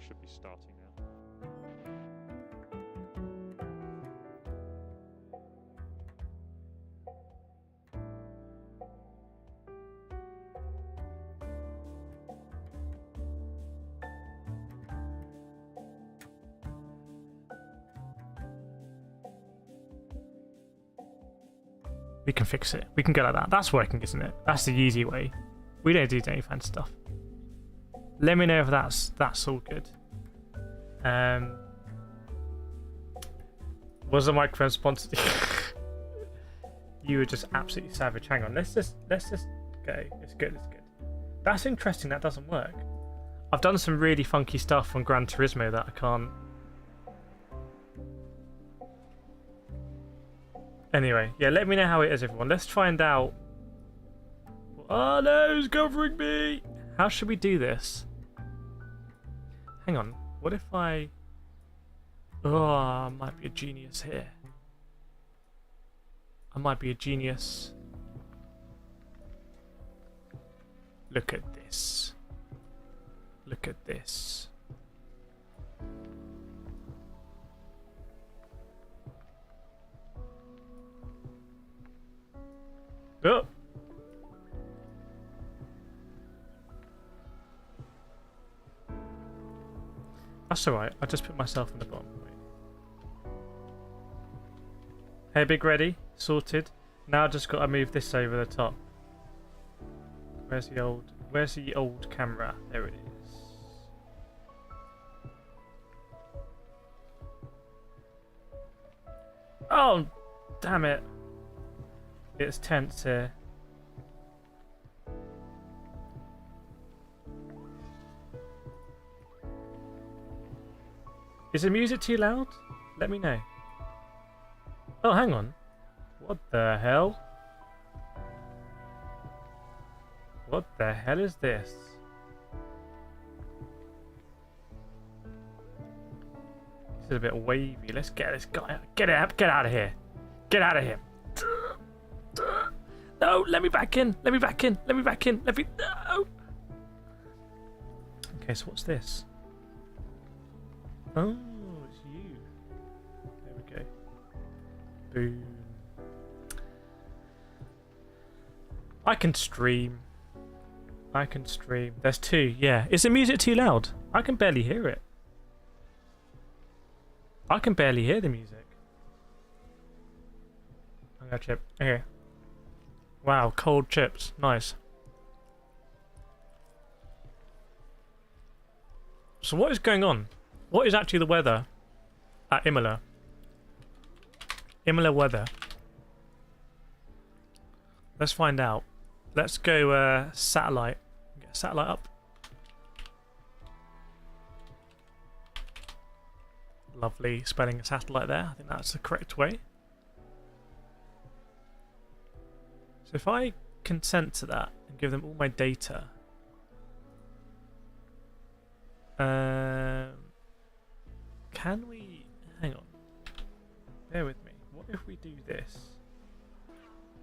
should be starting now. We can fix it. We can go like that. That's working, isn't it? That's the easy way. We don't do any fancy stuff. Let me know if that's all good. Was the microphone sponsored? You were just absolutely savage. Hang on. Let's just go. It's good. It's good. That's interesting. That doesn't work. I've done some really funky stuff on Gran Turismo that I can't. Anyway, yeah, let me know how it is, everyone. Let's find out. Oh no, it's covering me! How should we do this? Hang on, what if I... Oh, I might be a genius here. I might be a genius. Look at this. Look at this. Oh! That's alright, I just put myself in the bottom. Wait. Hey, Big Ready, sorted. Now I just got to move this over the top. Where's the old camera? There it is. Oh, damn it. It's tense here. Is the music too loud? Let me know. Oh, hang on. What the hell? What the hell is this? This is a bit wavy. Let's get this guy. Get out of here. Get out of here. No, let me back in. Let me back in. Let me back in. Let me. No. Okay, so what's this? Oh, it's you. There we go. Boom. I can stream. I can stream. There's two. Yeah. Is the music too loud? I can barely hear it. I can barely hear the music. I'm gonna chip. Okay. Wow, cold chips. Nice. So what is going on? What is actually the weather at Imola? Imola weather. Let's find out. Let's go satellite. Get a satellite up. Lovely spelling a satellite there. I think that's the correct way. So if I consent to that and give them all my data, can we... Hang on. Bear with me. What if we do this?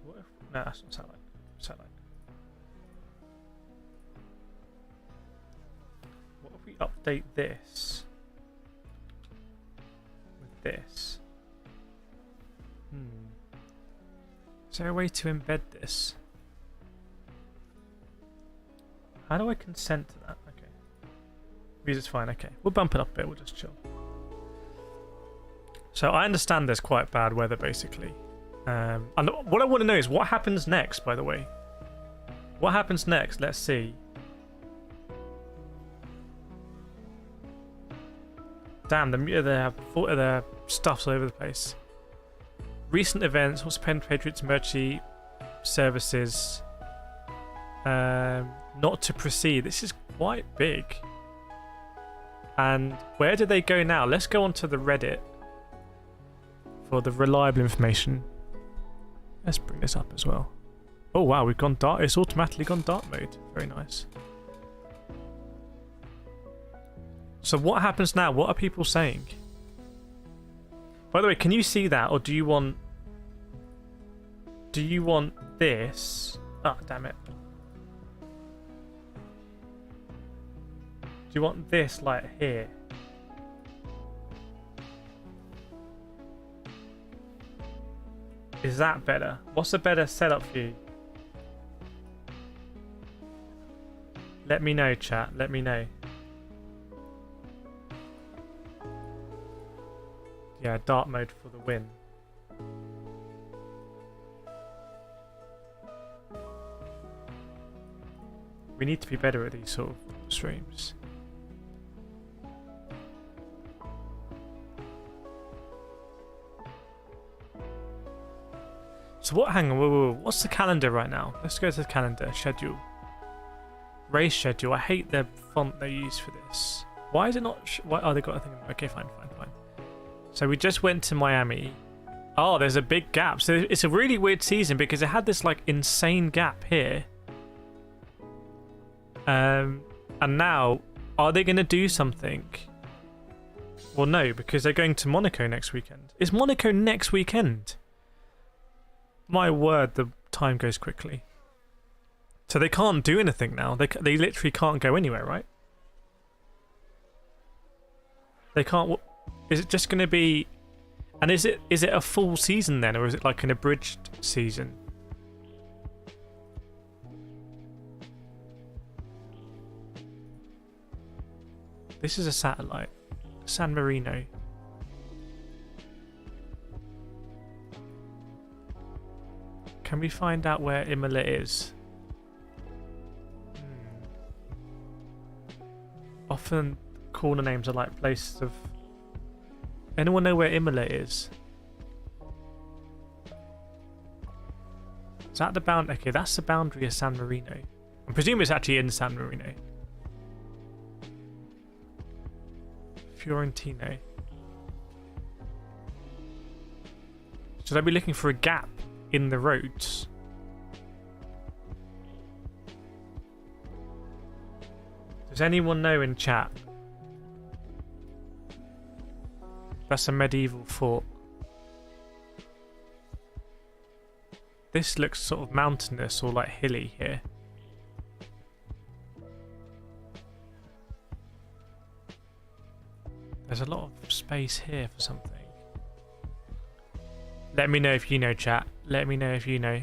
What if... No, that's not satellite. Satellite. What if we update this with this? Is there a way to embed this? How do I consent to that? Okay. Music's fine, okay. We'll bump it up a bit, we'll just chill. So I understand there's quite bad weather, basically. And what I want to know is what happens next, by the way. What happens next? Let's see. Damn, the stuff's all over the place. Recent events, also penetrated emergency services. Not to proceed. This is quite big. And where do they go now? Let's go onto the Reddit for the reliable information. Let's bring this up as well. Oh wow, we've gone dark. It's automatically gone dark mode. Very nice. So what happens now? What are people saying? By the way, can you see that, or do you want this? Ah, damn it. you want this like here? Is that better? What's a better setup for you? Let me know, chat. Let me know. Yeah, dark mode for the win. We need to be better at these sort of streams. So what? Hang on. Whoa. What's the calendar right now? Let's go to the calendar. Schedule. Race schedule. I hate the font they use for this. Why is it not? Why? Oh, they got a thing. Okay, fine. So we just went to Miami. Oh, there's a big gap. So it's a really weird season because it had this like insane gap here. And now, are they going to do something? Well, no, because they're going to Monaco next weekend. Is Monaco next weekend? My word, the time goes quickly. So they can't do anything now. They literally can't go anywhere, right? They can't. Is it just going to be? And is it a full season then, or is it like an abridged season? This is a satellite. San Marino. Can we find out where Imola is? Often corner names are like places of... Anyone know where Imola is? Is that the boundary? Okay, that's the boundary of San Marino. I presume it's actually in San Marino. Fiorentino. Should I be looking for a gap in the roads? Does anyone know in chat? That's a medieval fort. This looks sort of mountainous or like hilly here. There's a lot of space here for something. Let me know if you know, chat. Let me know if you know.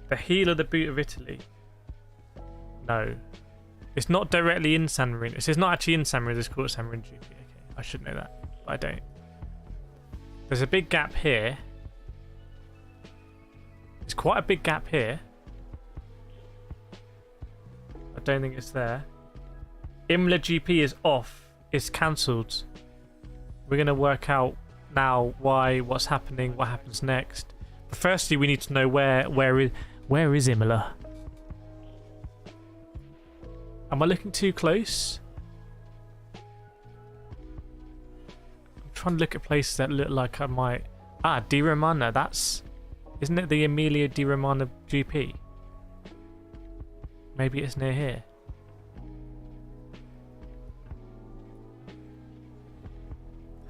The heel of the boot of Italy. No. It's not directly in San Marino. It's not actually in San Marino. It's called San Marino GP. Okay, I should know that, but I don't. There's a big gap here. It's quite a big gap here. I don't think it's there. Imola GP is off. It's cancelled. We're going to work out now why, what's happening, what happens next. But firstly, we need to know where is Imola? Am I looking too close? I'm trying to look at places that look like I might... Ah, Di Romana, that's... Isn't it the Emilia Di Romana GP? Maybe it's near here.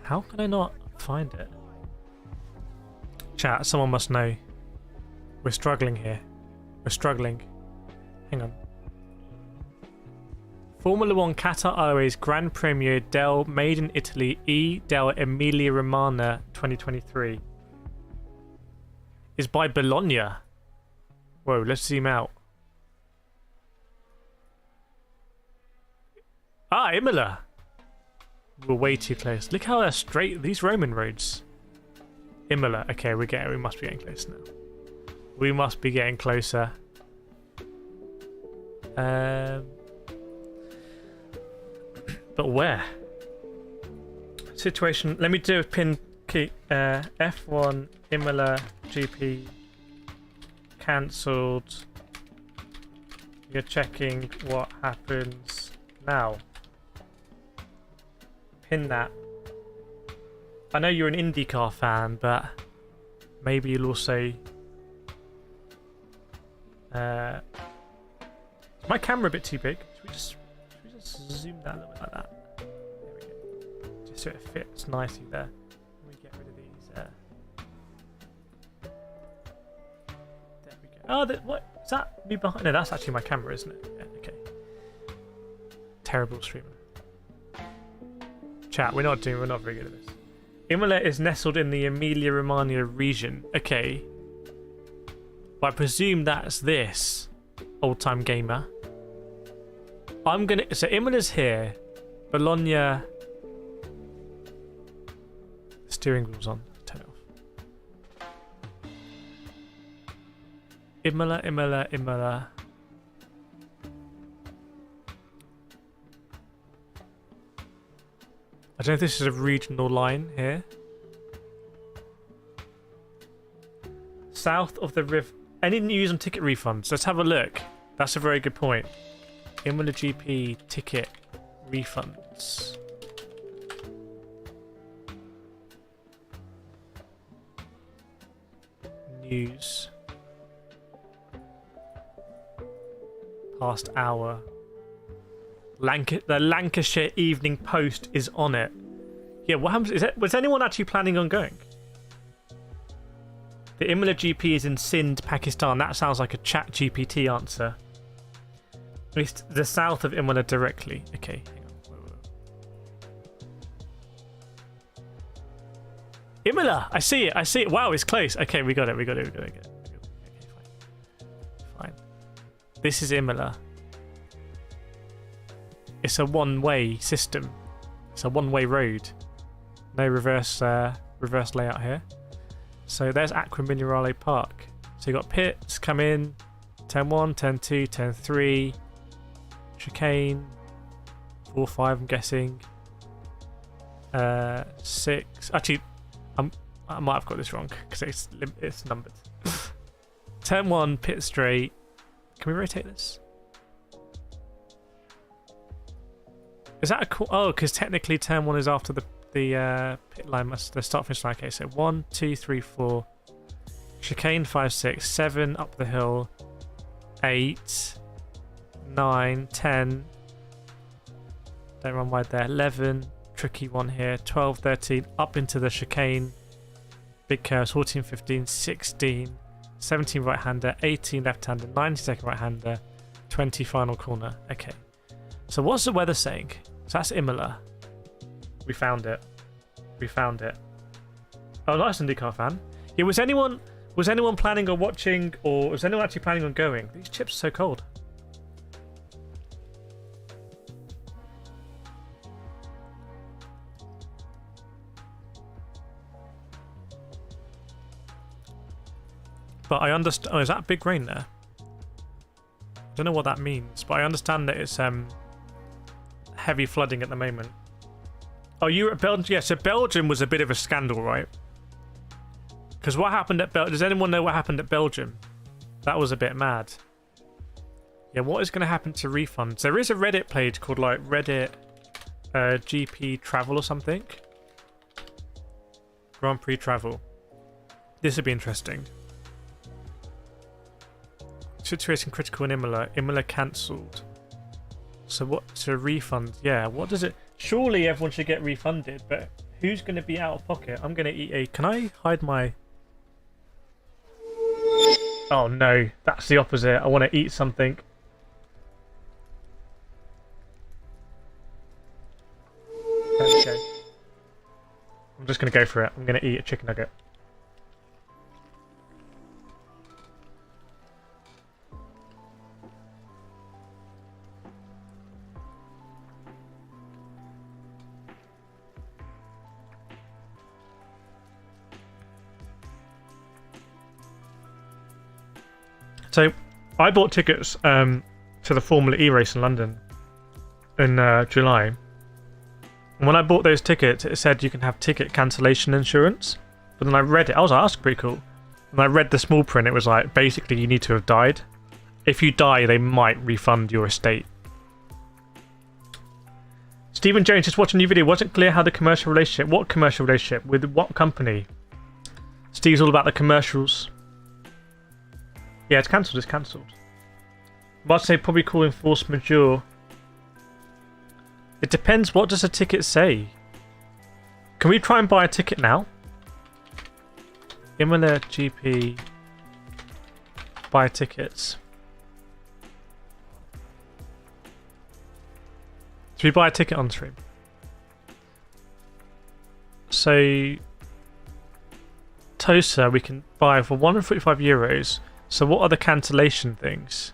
How can I not find it? Chat, someone must know. We're struggling here. We're struggling. Hang on. Formula 1 Qatar Airways Grand Premio del Made in Italy E del Emilia Romagna 2023 is by Bologna. Whoa, let's zoom out. Ah, Imola. We're way too close. Look how they're straight. These Roman roads. Imola. Okay, we must be getting close now. We must be getting closer. But where? Situation. Let me do a pin key. F1 Imola GP cancelled. You're checking what happens now. Pin that. I know you're an IndyCar fan, but maybe you'll also... Is my camera a bit too big? Should we just zoom that a little bit like that? There we go. Just so it fits nicely there. Let me get rid of these. There we go. Oh, what? Is that me behind? No, that's actually my camera, isn't it? Yeah, okay. Terrible streamer. Chat, we're not very good at this. Imola is nestled in the Emilia-Romagna region. Okay. But I presume that's this. Old-time gamer. So Imola's here. Bologna. Steering wheel's on. Turn it off. Imola. I don't know if this is a regional line here. South of the river. Any news on ticket refunds? Let's have a look. That's a very good point. Imola GP ticket refunds. News. Past hour. The Lancashire Evening Post is on it. Yeah, what happens? Was anyone actually planning on going? The Imola GP is in Sindh, Pakistan. That sounds like a ChatGPT answer. At least the south of Imola directly. Okay, hang on. Imola! I see it. Wow, it's close. Okay, we got it. Okay, fine. This is Imola. It's a one-way system. It's a one-way road. No reverse layout here. So there's Aqua Minerale Park. So you got pits, come in, turn 1, turn 2, turn 3, chicane, 4, 5 I'm guessing, 6, actually I might have got this wrong because it's numbered. Turn 1, pit straight. Can we rotate this? Is that a cool? Oh, because technically turn 1 is after the pit line, the start finish line. Okay, so 1, 2, 3, 4, chicane 5, 6, 7 up the hill, 8, 9, 10. Don't run wide there. 11, tricky one here. 12, 13 up into the chicane. Big curves. 14, 15, 16, 17 right hander, 18 left hander, 19 second right hander, 20 final corner. Okay. So what's the weather saying? So that's Imola. We found it. Oh, nice IndyCar fan. Yeah, was anyone planning on watching, or was anyone actually planning on going? These chips are so cold. But I understand. Oh, is that big rain there? I don't know what that means, but I understand that it's heavy flooding at the moment. Oh, you were at Belgium? Yeah, so Belgium was a bit of a scandal, right? Because what happened at Belgium? Does anyone know what happened at Belgium? That was a bit mad. Yeah, what is going to happen to refunds? There is a Reddit page called like Reddit GP Travel or something. Grand Prix Travel. This would be interesting. Situation critical in Imola. Imola cancelled. So what? So refund? Yeah. What does it? Surely everyone should get refunded, but who's going to be out of pocket? I'm going to eat a... Can I hide my... Oh no, that's the opposite. I want to eat something. There we go. I'm just going to go for it. I'm going to eat a chicken nugget. So, I bought tickets to the Formula E race in London in July. And when I bought those tickets, it said you can have ticket cancellation insurance. But then I read it. I was like, that's pretty cool. And I read the small print. It was like, basically, you need to have died. If you die, they might refund your estate. Stephen Jones, just watching a new video. Wasn't clear how the commercial relationship... What commercial relationship? With what company? Steve's all about the commercials. Yeah, it's cancelled. I'm about to say probably calling force majeure. It depends. What does a ticket say? Can we try and buy a ticket now? Imola GP. Buy tickets. Should we buy a ticket on stream? So, Toaster we can buy for €145. So what are the cancellation things?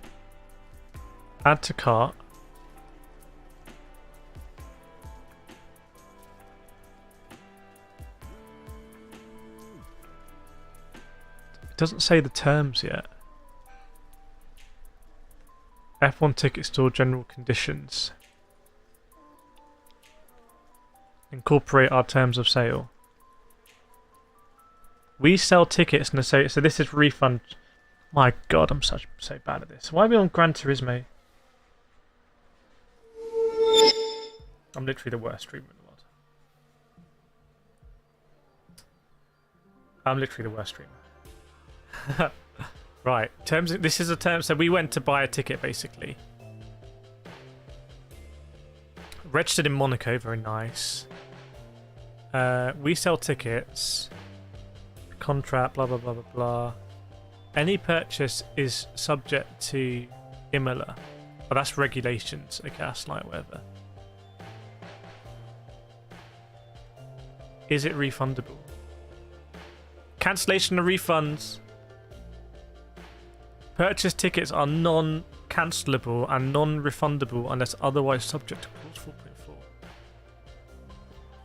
Add to cart. It doesn't say the terms yet. F1 ticket store general conditions. Incorporate our terms of sale. We sell tickets and so this is refund. My god, I'm so bad at this. Why are we on Gran Turismo? I'm literally the worst streamer in the world. I'm literally the worst streamer. Right, terms. This is a term. So we went to buy a ticket basically. Registered in Monaco, very nice. We sell tickets. Contract, blah blah blah blah blah. Any purchase is subject to Imola. Oh, that's regulations. Okay, that's like whatever. Is it refundable? Cancellation of refunds. Purchase tickets are non-cancelable and non-refundable unless otherwise subject to clause 4.4.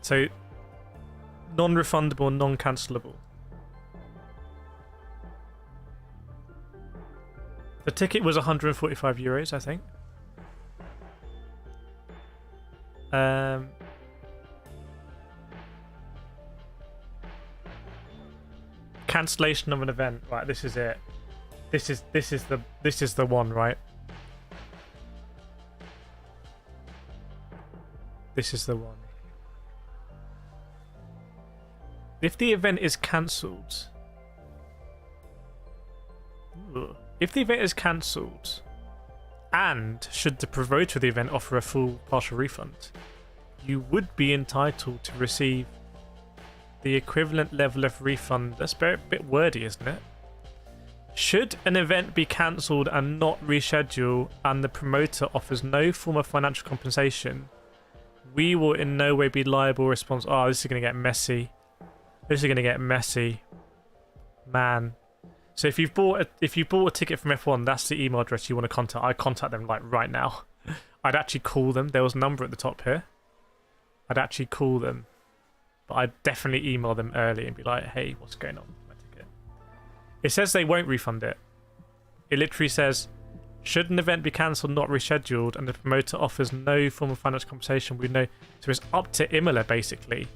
So, non-refundable and non-cancelable. The ticket was €145, I think. Cancellation of an event. Right, this is it. This is the one, right? This is the one. If the event is cancelled, if the event is cancelled, and should the promoter of the event offer a full partial refund, you would be entitled to receive the equivalent level of refund. That's a bit wordy, isn't it? Should an event be cancelled and not rescheduled, and the promoter offers no form of financial compensation, we will in no way be liable or responsible. Oh, this is going to get messy. This is going to get messy, man. So if you bought a ticket from F1, that's the email address you want to contact. I contact them like right now. I'd actually call them. There was a number at the top here. I'd actually call them, but I'd definitely email them early and be like, "Hey, what's going on with my ticket?" It says they won't refund it. It literally says, should an event be cancelled, not rescheduled, and the promoter offers no form of financial compensation, we know. So it's up to Imola basically,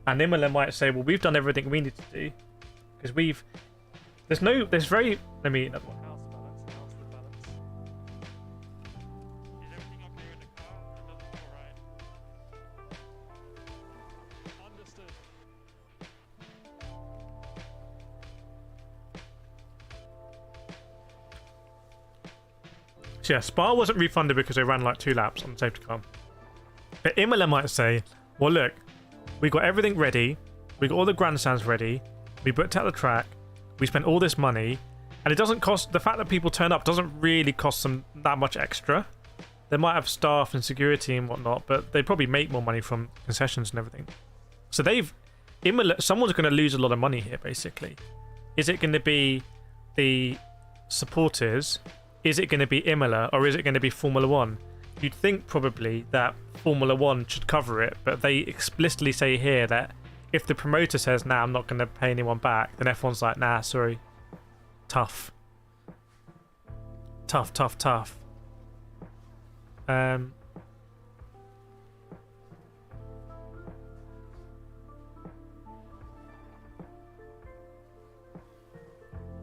and Imola might say, "Well, we've done everything we need to do because we've." There's very. Let me. How's the balance? How's the balance? Is everything okay in the car? Everything alright? Understood. So yeah, Spa wasn't refunded because they ran like 2 laps on the safety car. But Imola might say, "Well, look, we got everything ready. We got all the grandstands ready. We booked out the track. We spent all this money, and it doesn't cost. The fact that people turn up doesn't really cost them that much extra. They might have staff and security and whatnot, but they probably make more money from concessions and everything. So someone's going to lose a lot of money here, basically. Is it going to be the supporters? Is it going to be Imola, or is it going to be Formula One? You'd think probably that Formula One should cover it, but they explicitly say here that if the promoter says, "Nah, I'm not going to pay anyone back," then F1's like, "Nah, sorry. Tough. Tough, tough, tough."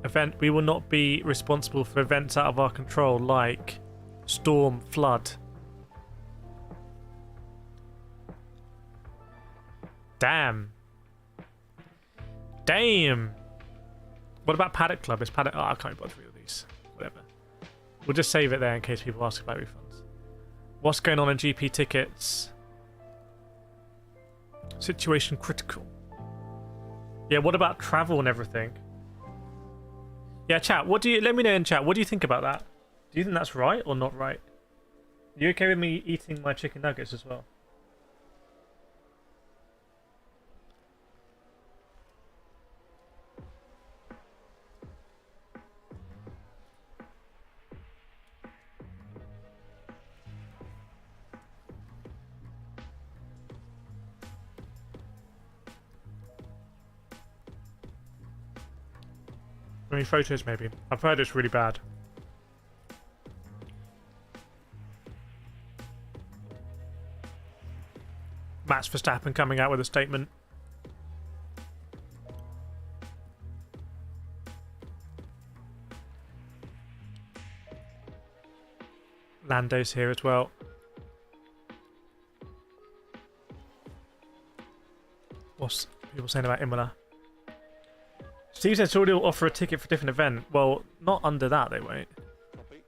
Event, we will not be responsible for events out of our control, like storm, flood. Damn. What about Paddock Club? Is Paddock... Oh, I can't be bothered with these. Whatever. We'll just save it there in case people ask about refunds. What's going on in GP tickets? Situation critical. Yeah, what about travel and everything? Yeah, chat, let me know in chat, what do you think about that? Do you think that's right or not right? You okay with me eating my chicken nuggets as well? Any photos, maybe? I've heard it's really bad. Max Verstappen coming out with a statement. Lando's here as well. What's people saying about Imola? Steve said Saudi will offer a ticket for a different event. Well, not under that, they won't. Copy.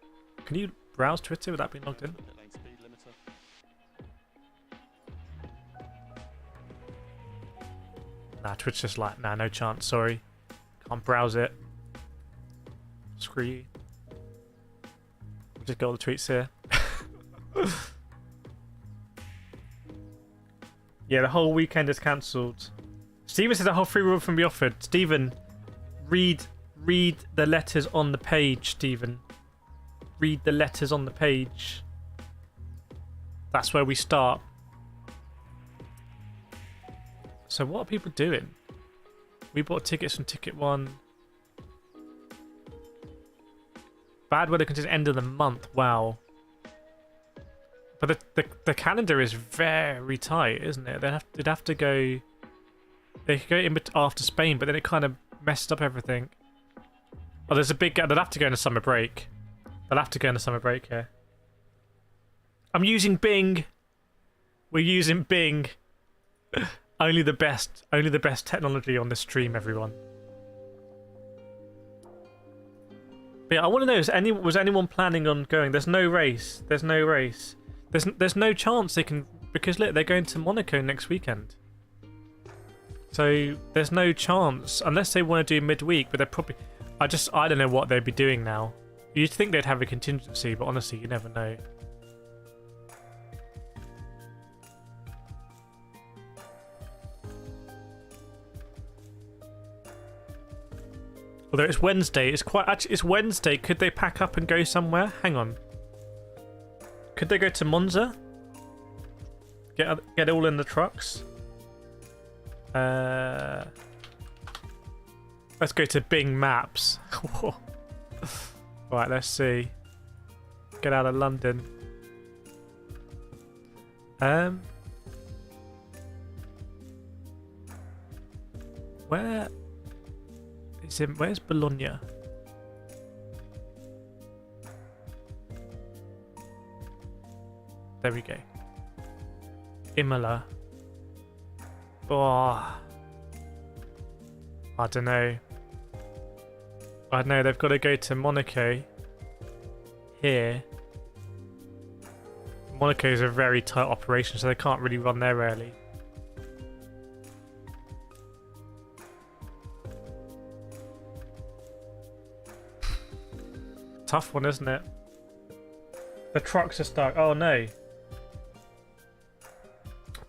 Can you browse Twitter without being logged in? Pit lane speed limiter. Nah, Twitch just like, nah, no chance, sorry. Can't browse it. Screw you. Just got all the tweets here. Yeah, the whole weekend is cancelled. Steven says a whole free will can be offered. Steven, read the letters on the page, Steven. Read the letters on the page. That's where we start. So what are people doing? We bought tickets from Ticket One. Bad weather conditions end of the month. Wow. But the calendar is very tight, isn't it? They'd have to go. They could go in after Spain, but then it kind of messed up everything. Oh, there's a big gap. They'll have to go in a summer break. They'll have to go in a summer break here. I'm using Bing. We're using Bing. Only the best technology on this stream, everyone. But yeah, I want to know, was anyone planning on going? There's no race. There's no race. There's no chance they can, because look, they're going to Monaco next weekend. So there's no chance unless they want to do midweek, but they're probably I don't know what they'd be doing now. You'd think they'd have a contingency, but honestly, you never know. Although it's Wednesday, it's Wednesday. Could they pack up and go somewhere? Hang on. Could they go to Monza? Get all in the trucks. Let's go to Bing Maps. Right, let's see. Get out of London. Where is it? Where's Bologna? There we go. Imola. Oh, I don't know. I know they've got to go to Monaco. Here. Monaco is a very tight operation, so they can't really run there early. Tough one, isn't it? The trucks are stuck. Oh no.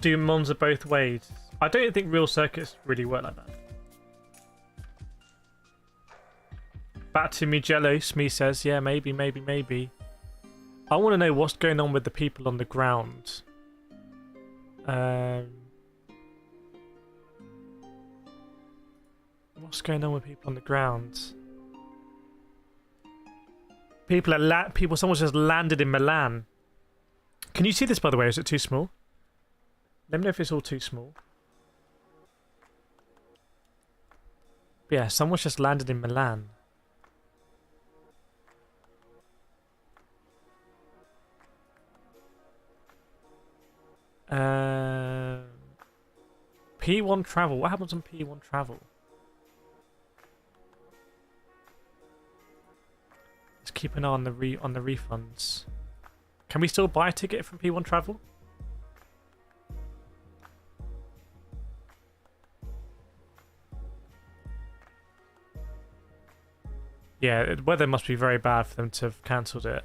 Do Monza both ways? I don't think real circuits really work like that. Back to Mugello, Smee says. Yeah, maybe. I want to know what's going on with the people on the ground. What's going on with people on the ground? Someone just landed in Milan. Can you see this, by the way? Or is it too small? Let me know if it's all too small. But yeah, someone's just landed in Milan. P1 travel. What happens on P1 travel? Let's keep an eye on the refunds. Can we still buy a ticket from P1 travel? Yeah, the weather must be very bad for them to have cancelled it.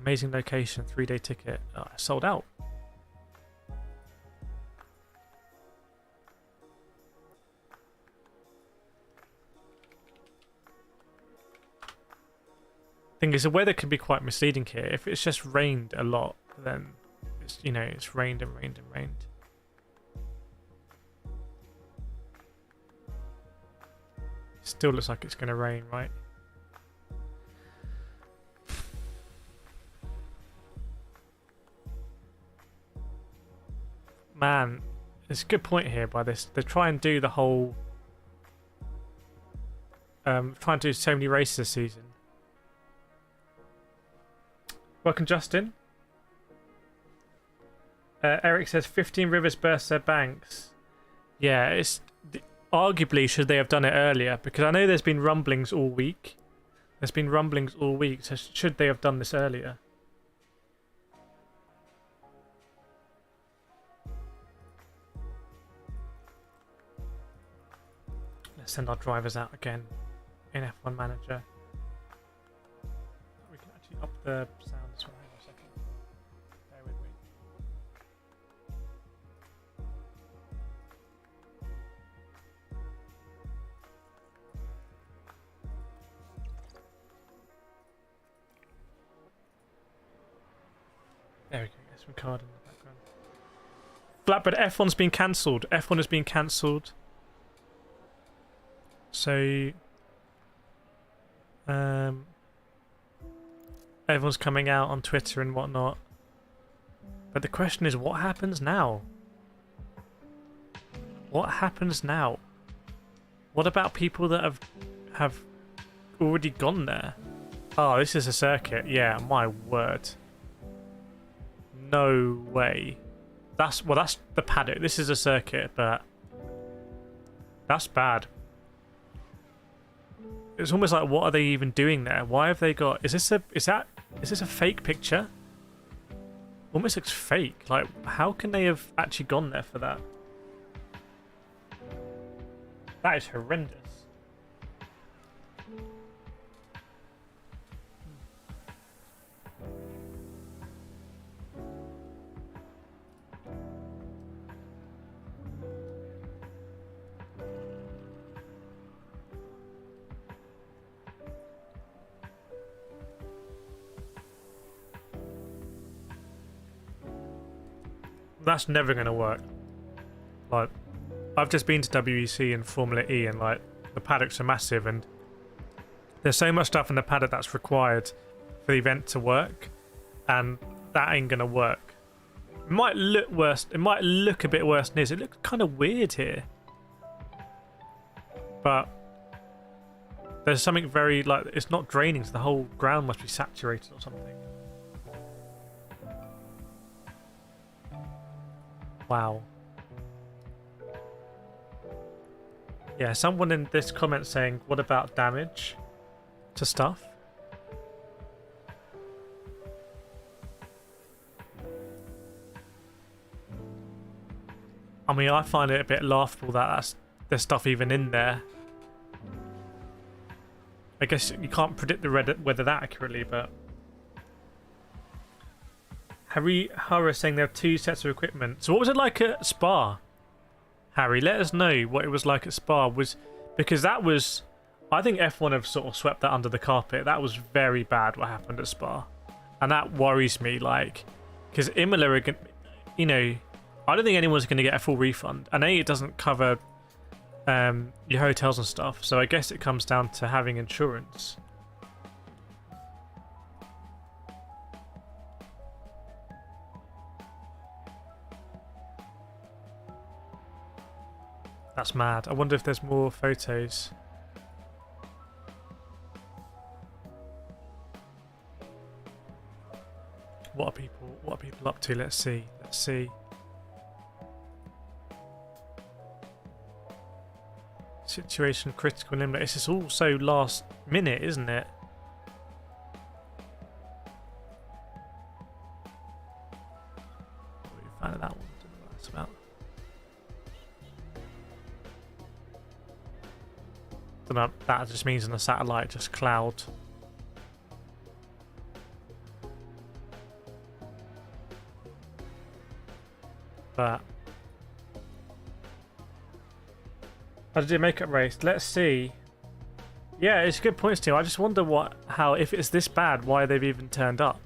Amazing location, 3-day ticket. Oh, sold out. Thing is, the weather can be quite misleading here. If it's just rained a lot, then it's, you know, it's rained and rained and rained. Still looks like it's going to rain, right? Man, there's a good point here by this. They try and do the whole... try and do so many races this season. Welcome, Justin. Eric says 15 rivers burst their banks. Yeah, it's... Arguably, should they have done it earlier? Because I know there's been rumblings all week. There's been rumblings all week, so should they have done this earlier? Let's send our drivers out again in F1 Manager. We can actually up the sound as well. Hang on a second. Bear with me. There we go, get some card in the background. Flatbread, F1's been cancelled. F1 has been cancelled. So, everyone's coming out on Twitter and whatnot. But the question is, what happens now? What happens now? What about people that have already gone there? Oh, this is a circuit. Yeah, my word. No way. That's the paddock. This is a circuit, but that's bad. It's almost like, what are they even doing there? Why have they got... Is this a fake picture? Almost looks fake. Like, how can they have actually gone there for that? That is horrendous. That's never going to work. Like, I've just been to WEC and Formula E, and like, the paddocks are massive, and there's so much stuff in the paddock that's required for the event to work, and that ain't going to work. It might look worse. It might look a bit worse than this. It looks kind of weird here, but there's something very, like, it's not draining, so the whole ground must be saturated or something. Wow. Yeah, someone in this comment saying, what about damage to stuff? I mean, I find it a bit laughable that there's stuff even in there. I guess you can't predict the weather that accurately, but... Harry Hara saying there are 2 sets of equipment. So what was it like at Spa? Harry, let us know what it was like at Spa. Because that was... I think F1 have sort of swept that under the carpet. That was very bad what happened at Spa. And that worries me, like... Because Imola are going... You know, I don't think anyone's going to get a full refund. And A, it doesn't cover your hotels and stuff. So I guess it comes down to having insurance. That's mad. I wonder if there's more photos. What are people up to? Let's see. Let's see. Situation critical limit. This is also last minute, isn't it? We found that one. Don't know what that's about. Don't know, that just means on the satellite, just cloud. But how to do a makeup race? Let's see. Yeah, it's a good point, Steve. I just wonder how if it's this bad, why they've even turned up.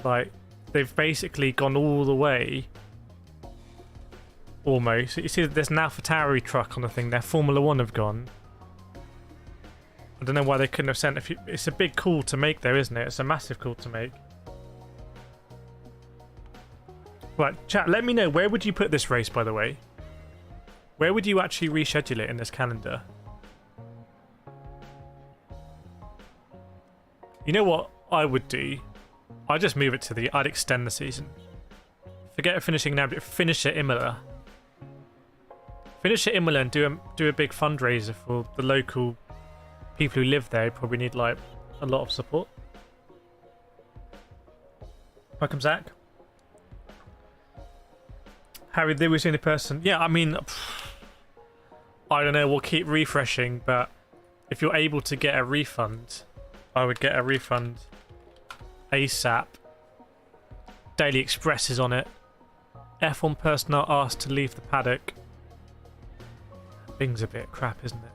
Like, they've basically gone all the way. Almost. You see, there's an AlphaTauri truck on the thing. Their Formula One have gone. I don't know why they couldn't have sent a few. It's a big call to make, though, isn't it? It's a massive call to make. Right, chat. Let me know, where would you put this race, by the way? Where would you actually reschedule it in this calendar? You know what I would do? I'd just move it to I'd extend the season. Forget finishing now, but finish at Imola. Finish at Imola and do a big fundraiser for the local people who live there. Who probably need like a lot of support. Welcome, Zach. Harry, they were the only person. Yeah, I mean, I don't know. We'll keep refreshing, but if you're able to get a refund, I would get a refund ASAP. Daily Express is on it. F1 personnel asked to leave the paddock. Bing's a bit crap, isn't it?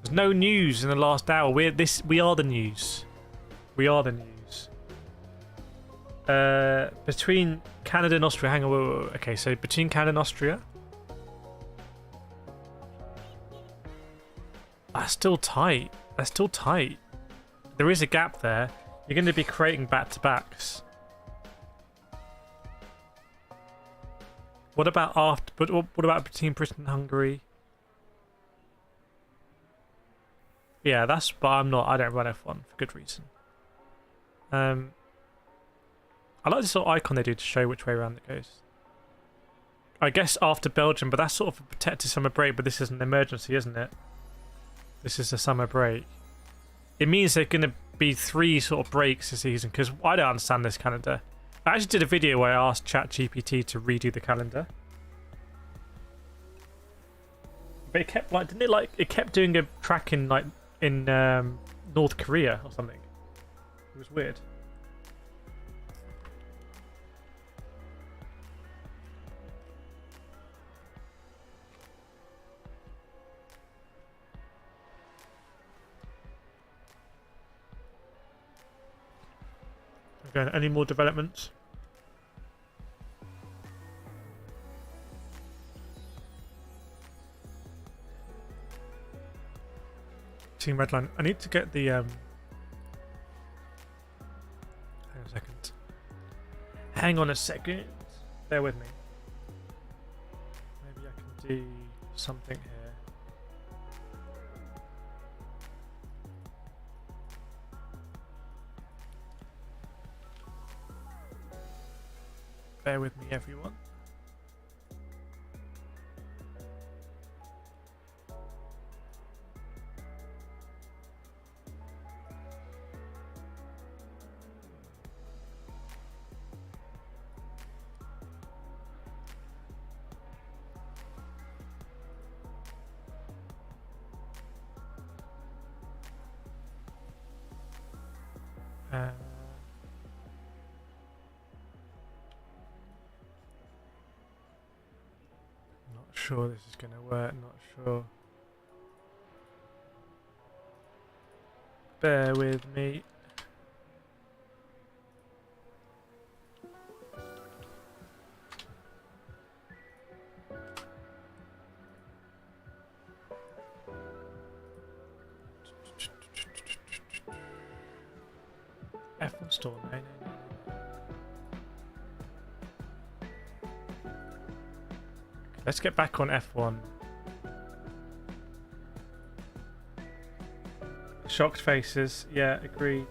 There's no news in the last hour. We are the news. We are the news. Between Canada and Austria. Hang on. Whoa. Okay, so between Canada and Austria. That's still tight. That's still tight. There is a gap there. You're going to be creating back-to-backs. What about after? But what about between Britain and Hungary? Yeah, that's. But I'm not. I don't run F1 for good reason. I like this sort of icon they do to show which way around it goes. I guess after Belgium, but that's sort of a protected summer break. But this is an emergency, isn't it? This is a summer break. It means there's going to be 3 sort of breaks this season, because I don't understand this calendar. I actually did a video where I asked ChatGPT to redo the calendar. But it kept like, didn't it like, it kept doing a track in like in North Korea or something. It was weird. Okay, any more developments? Team Redline. I need to get the hang on a second. Hang on a second. Bear with me. Maybe I can do something here. Bear with me, everyone. Sure this is going to work, not sure. Bear with me. F1 store, no. Let's get back on F1. Shocked faces, yeah, agreed.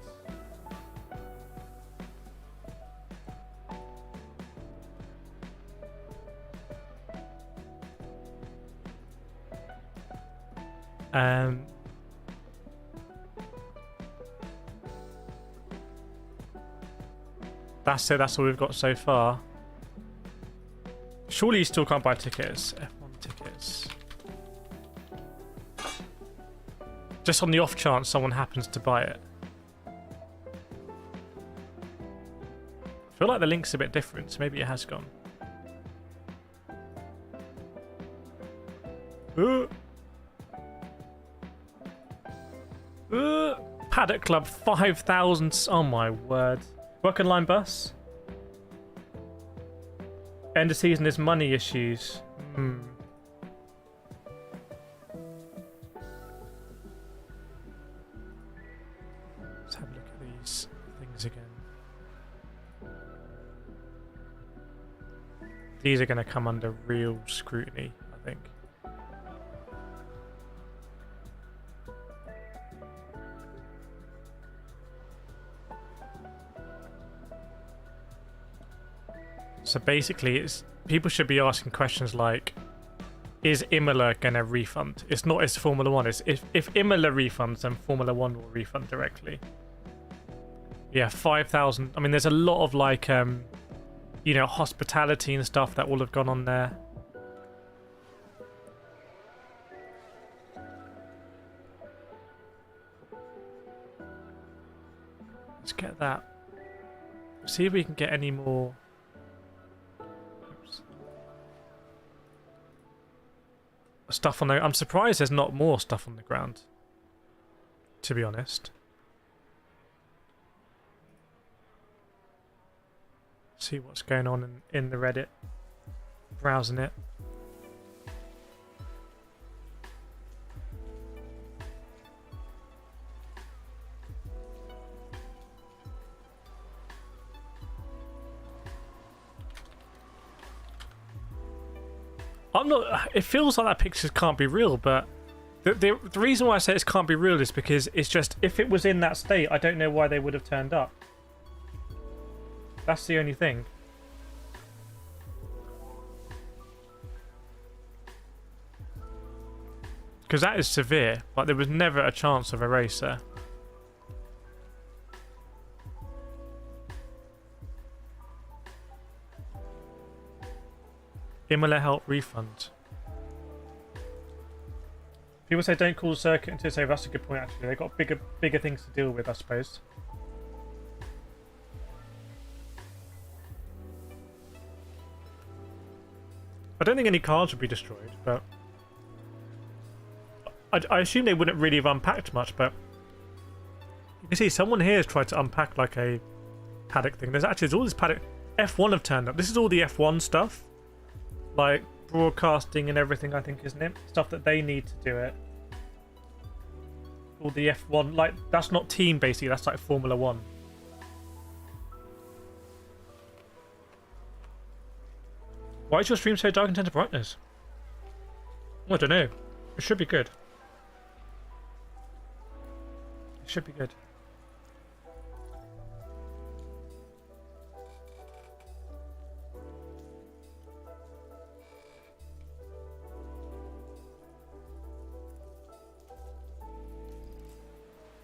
That's it, that's all we've got so far. Surely you still can't buy tickets. F1 tickets. Just on the off chance someone happens to buy it. I feel like the link's a bit different, so maybe it has gone. Paddock Club 5,000. Oh my word. Working line bus. End of season is money issues. Let's have a look at these things again. These are going to come under real scrutiny, I think. So basically, people should be asking questions like, is Imola going to refund? It's not as Formula 1. It's if Imola refunds, then Formula 1 will refund directly. Yeah, 5,000. I mean, there's a lot of like, you know, hospitality and stuff that will have gone on there. Let's get that. See if we can get any more. Stuff on the. I'm surprised there's not more stuff on the ground, to be honest. See what's going on in the Reddit. Browsing it. I'm not. It feels like that picture can't be real, but the reason why I say it can't be real is because it's just, if it was in that state, I don't know why they would have turned up. That's the only thing. Because that is severe. Like, there was never a chance of a race there. Imola help refund. People say don't call the circuit until it's over. That's a good point, actually. They've got bigger things to deal with, I suppose. I don't think any cars would be destroyed, but I assume they wouldn't really have unpacked much, but you can see someone here has tried to unpack like a paddock thing. There's all this paddock. F1 have turned up. This is all the F1 stuff. Like broadcasting and everything, I think, isn't it? Stuff that they need to do it. All the F1, like, that's not team basically, that's like Formula 1. Why is your stream so dark in terms of brightness? I don't know. It should be good. It should be good.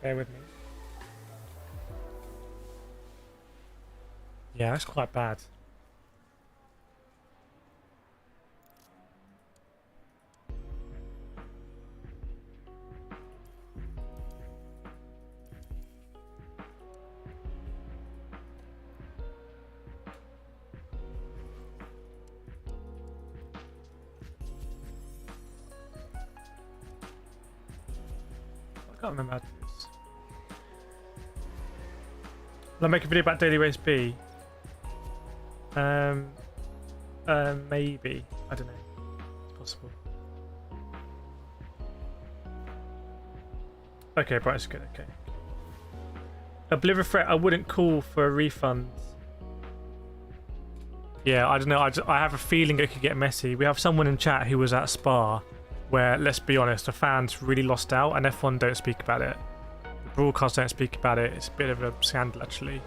Bear with me. Yeah, that's quite bad. I can't remember how to do this. Will I make a video about Daily Race B? Maybe. I don't know. It's possible. Okay, Brighton's good. Okay. Oblivion Threat, I wouldn't call for a refund. Yeah, I don't know. I have a feeling it could get messy. We have someone in chat who was at Spa where, let's be honest, the fans really lost out and F1 don't speak about it. The broadcast don't speak about it. It's a bit of a scandal, actually.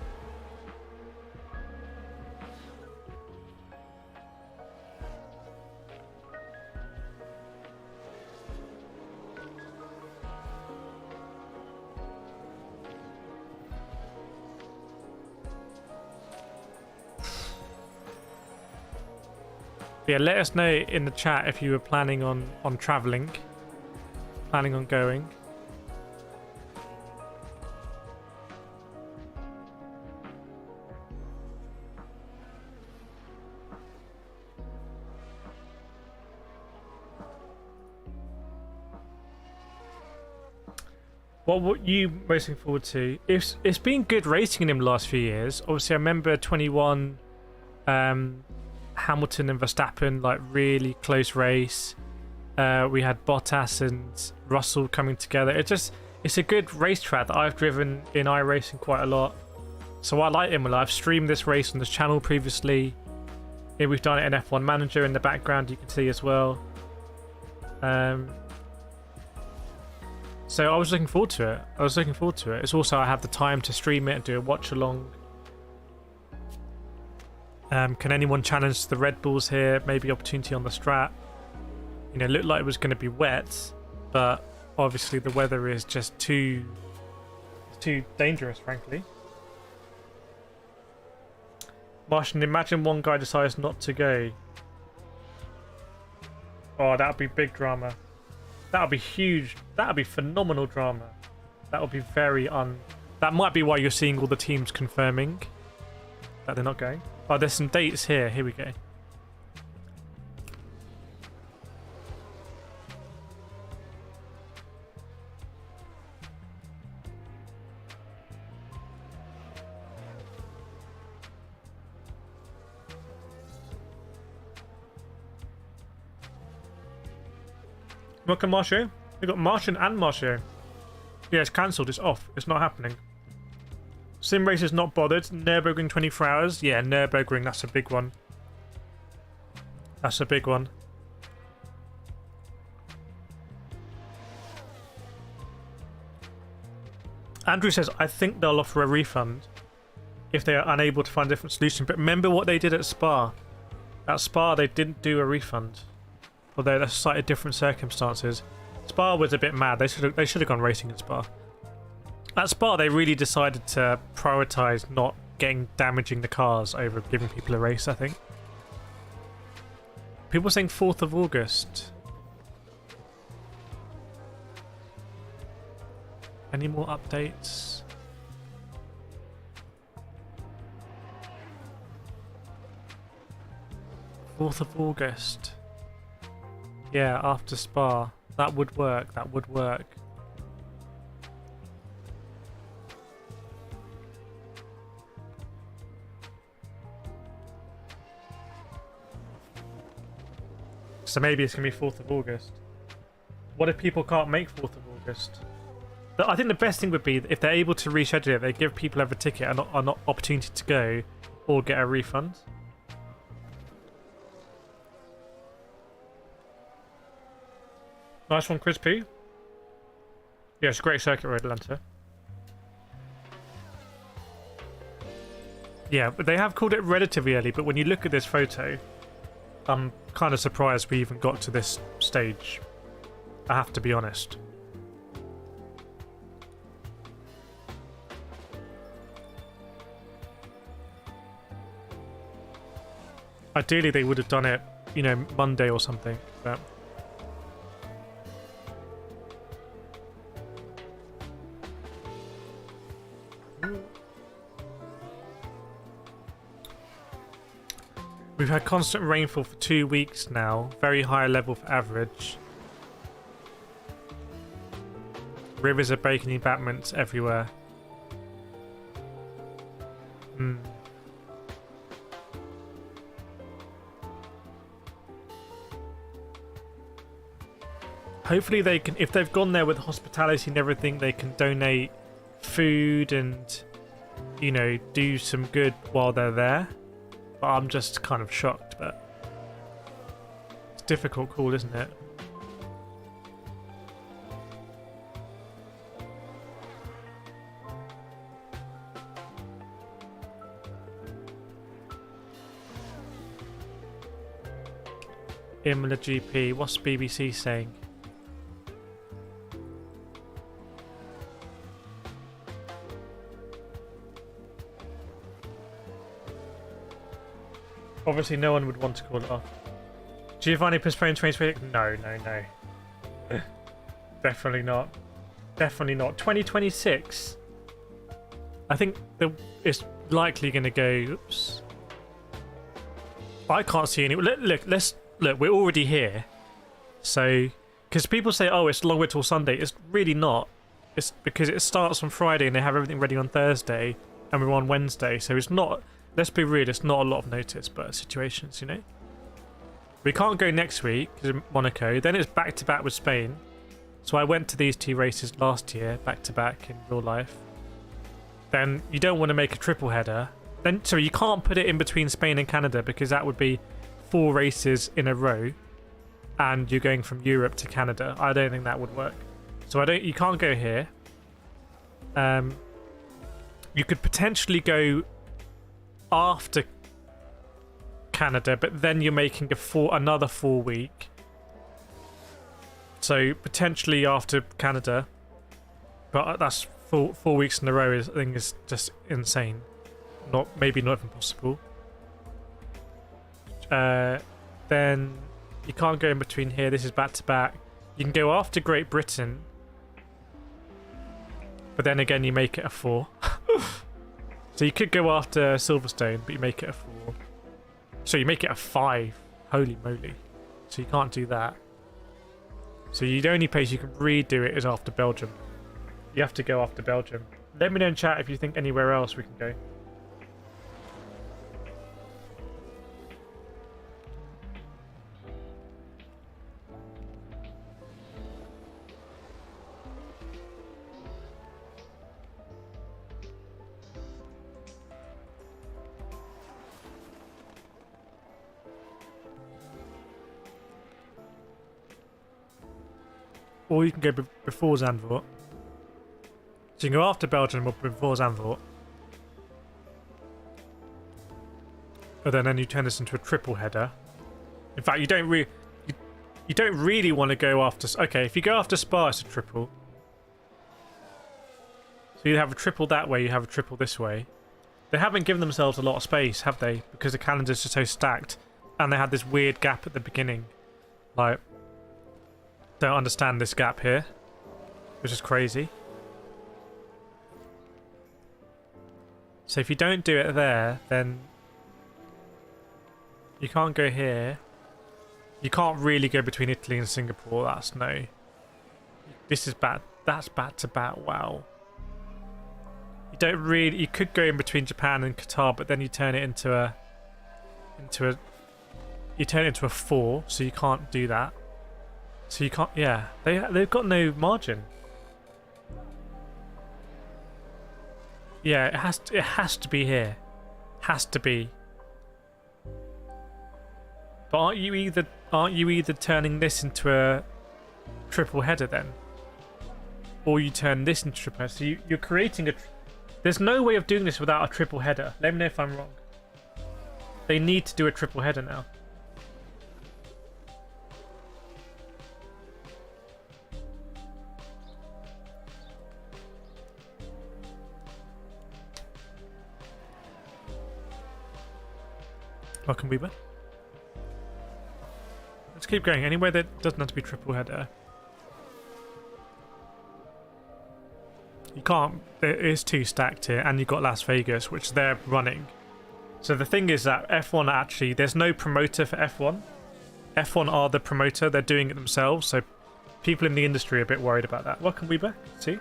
Yeah, let us know in the chat if you were planning on travelling, planning on going. What were you most looking forward to? It's been good racing in him the last few years. Obviously, I remember 21, Hamilton and Verstappen, like really close race. We had Bottas and Russell coming together. It's a good racetrack that I've driven in iRacing quite a lot. So I like Imola. I've streamed this race on this channel previously. Yeah, we've done it in F1 Manager in the background, you can see as well. So I was looking forward to it. It's also I have the time to stream it and do a watch along. Can anyone challenge the Red Bulls here? Maybe opportunity on the strat. You know, it looked like it was going to be wet, but obviously the weather is just too dangerous, frankly. Martian, imagine one guy decides not to go. Oh, that would be big drama. That would be huge. That would be phenomenal drama. That would be very That might be why you're seeing all the teams confirming that they're not going. Oh, there's some dates here. Here we go. Welcome, Marcio. We got Martian and Marcio. Yeah, it's cancelled. It's off. It's not happening. Sim race is not bothered. Nürburgring 24 hours. Yeah, Nürburgring. That's a big one. That's a big one. Andrew says, I think they'll offer a refund if they are unable to find a different solution. But remember what they did at Spa. At Spa, they didn't do a refund. Although that's slightly different circumstances. Spa was a bit mad. They should have gone racing at Spa. At Spa, they really decided to prioritise not damaging the cars over giving people a race, I think. People saying 4th of August. Any more updates? Fourth of August. Yeah, after Spa. That would work. That would work. So maybe it's going to be 4th of August. What if people can't make 4th of August? But I think the best thing would be if they're able to reschedule it, they give people who have a ticket an opportunity to go or get a refund. Nice one, Chris P. Yeah, it's a great circuit road, Atlanta. Yeah, but they have called it relatively early, but when you look at this photo, I'm kind of surprised we even got to this stage. I have to be honest. Ideally, they would have done it, you know, Monday or something, but... We've had constant rainfall for 2 weeks now, very high level for average. Rivers are breaking embankments everywhere. Hopefully they can, if they've gone there with hospitality and everything, they can donate food and, you know, do some good while they're there. But I'm just kind of shocked, but it's a difficult call, isn't it? Imola GP, what's BBC saying? Obviously, no one would want to call it off. Giovanni postponed 2026? No, no, no. Definitely not. Definitely not. 2026? I think it's likely going to go... Oops. I can't see any... Look, we're already here. So... Because people say, oh, it's long way till Sunday. It's really not. it's because it starts on Friday and they have everything ready on Thursday, and we're on Wednesday. So it's not. Let's be real. It's not a lot of notice, but situations, you know. We can't go next week because of Monaco. Then it's back to back with Spain. So I went to these 2 races last year, back to back in real life. Then you don't want to make a triple header. Then so you can't put it in between Spain and Canada because that would be 4 races in a row, and you're going from Europe to Canada. I don't think that would work. So you can't go here. You could potentially go after Canada, but then you're making another 4 week. So potentially after Canada, but that's 4 weeks in a row. I think is just insane. Maybe not even possible. Then you can't go in between here. This is back to back. You can go after Great Britain, but then again you make it a 4. So you could go after Silverstone, but you make it a 4. So you make it a 5. Holy moly. So you can't do that. So the only place you can redo it is after Belgium. You have to go after Belgium. Let me know in chat if you think anywhere else we can go. Or you can go before Zandvoort. So you can go after Belgium or before Zandvoort. But then you turn this into a triple header. In fact, you don't really want to go after... Okay, if you go after Spa, it's a triple. So you have a triple that way, you have a triple this way. They haven't given themselves a lot of space, have they? Because the calendars are so stacked. And they had this weird gap at the beginning. Like... Don't understand this gap here, which is crazy. So if you don't do it there, then you can't go here. You can't really go between Italy and Singapore. That's no. This is bad. That's back to back. Wow. You don't really. You could go in between Japan and Qatar, but then you turn it into a. You turn it into a 4, so you can't do that. So you can't, yeah, they've got no margin. Yeah, it has to be here, has to be. But aren't you either turning this into a triple header then, or you turn this into triple header? So you're creating a. There's no way of doing this without a triple header. Let me know if I'm wrong. They need to do a triple header now. Welcome, Weaver. Let's keep going. Anywhere that doesn't have to be triple header. You can't. There is 2 stacked here, and you've got Las Vegas, which they're running. So the thing is that F1 actually, there's no promoter for F1. F1 are the promoter. They're doing it themselves. So people in the industry are a bit worried about that. Welcome, Weaver. See?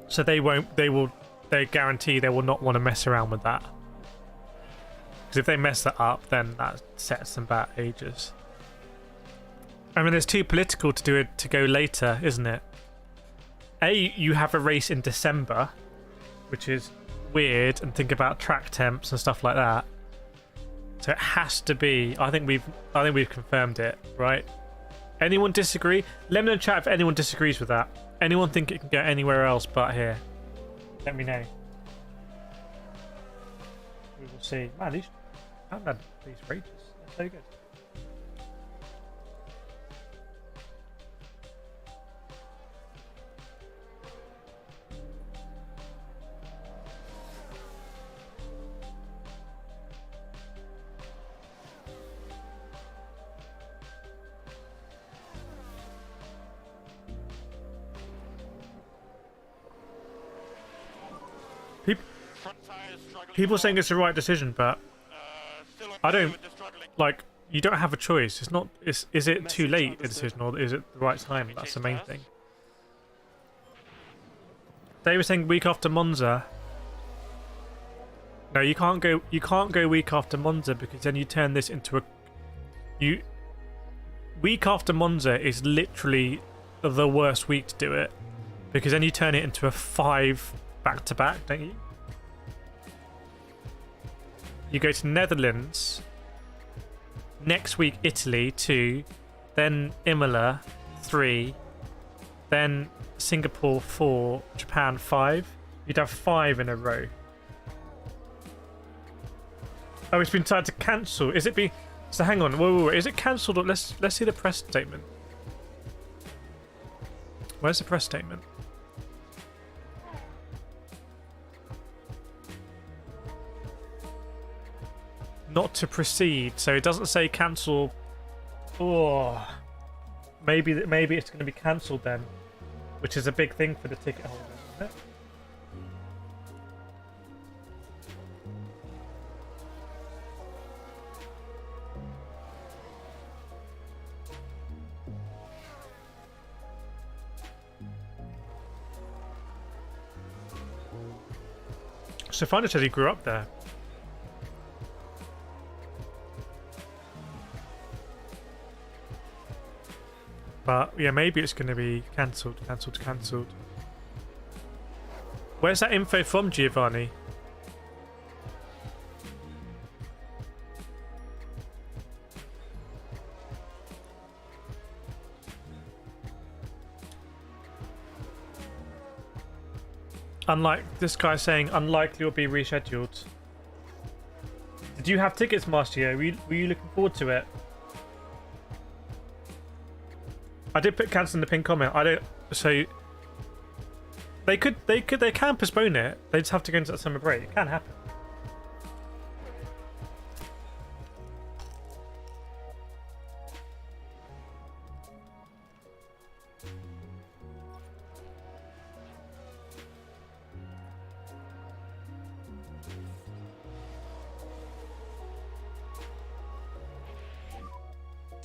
So they guarantee they will not want to mess around with that. Because if they mess that up, then that sets them back ages. I mean, it's too political to do it to go later, isn't it? You have a race in December, which is weird, and think about track temps and stuff like that. So it has to be. I think we've confirmed it, right? Anyone disagree? Let me know in chat if anyone disagrees with that. Anyone think it can go anywhere else but here? Let me know. We will see. Man, I haven't had these for ages. They're so good. People saying it's the right decision, but I don't like. you don't have a choice. It's not. Is it too Message late a understood. decision, or is it the right time? We That's the change main path? thing. They were saying week after Monza. No, you can't go. You can't go week after Monza because then you turn this into a. You. Week after Monza is literally the worst week to do it because then you turn it into a 5 back-to-back, don't you? You go to Netherlands. Next week, Italy 2, then Imola 3, then Singapore 4, Japan 5. You'd have 5 in a row. Oh, it's been tried to cancel. Is it being? So hang on. Whoa. Is it cancelled? Let's see the press statement. Where's the press statement? Not to proceed. So it doesn't say cancel. Oh, maybe it's going to be cancelled then, which is a big thing for the ticket holders, isn't it? So Fanatec said he grew up there. But yeah, maybe it's going to be cancelled. Where's that info from, Giovanni? Unlike this guy saying unlikely will be rescheduled. Did you have tickets, Marcio? Were you looking forward to it? I did put cancel in the pinned comment. I don't. So they can postpone it. They just have to go into that summer break. It can happen.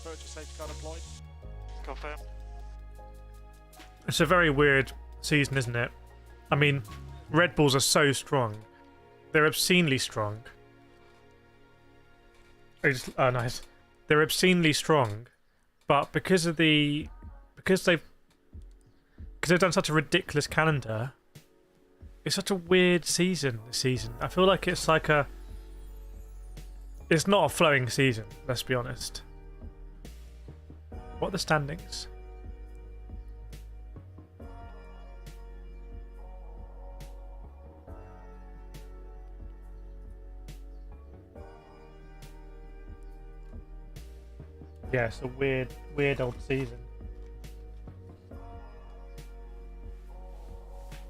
Virtual safety car deployed. Confirm. It's a very weird season, isn't it? I mean, Red Bulls are so strong. They're obscenely strong. Oh, nice. They're obscenely strong, but because they've done such a ridiculous calendar, it's such a weird season this season. I feel like it's like it's not a flowing season, let's be honest. What are the standings? Yeah, it's a weird old season.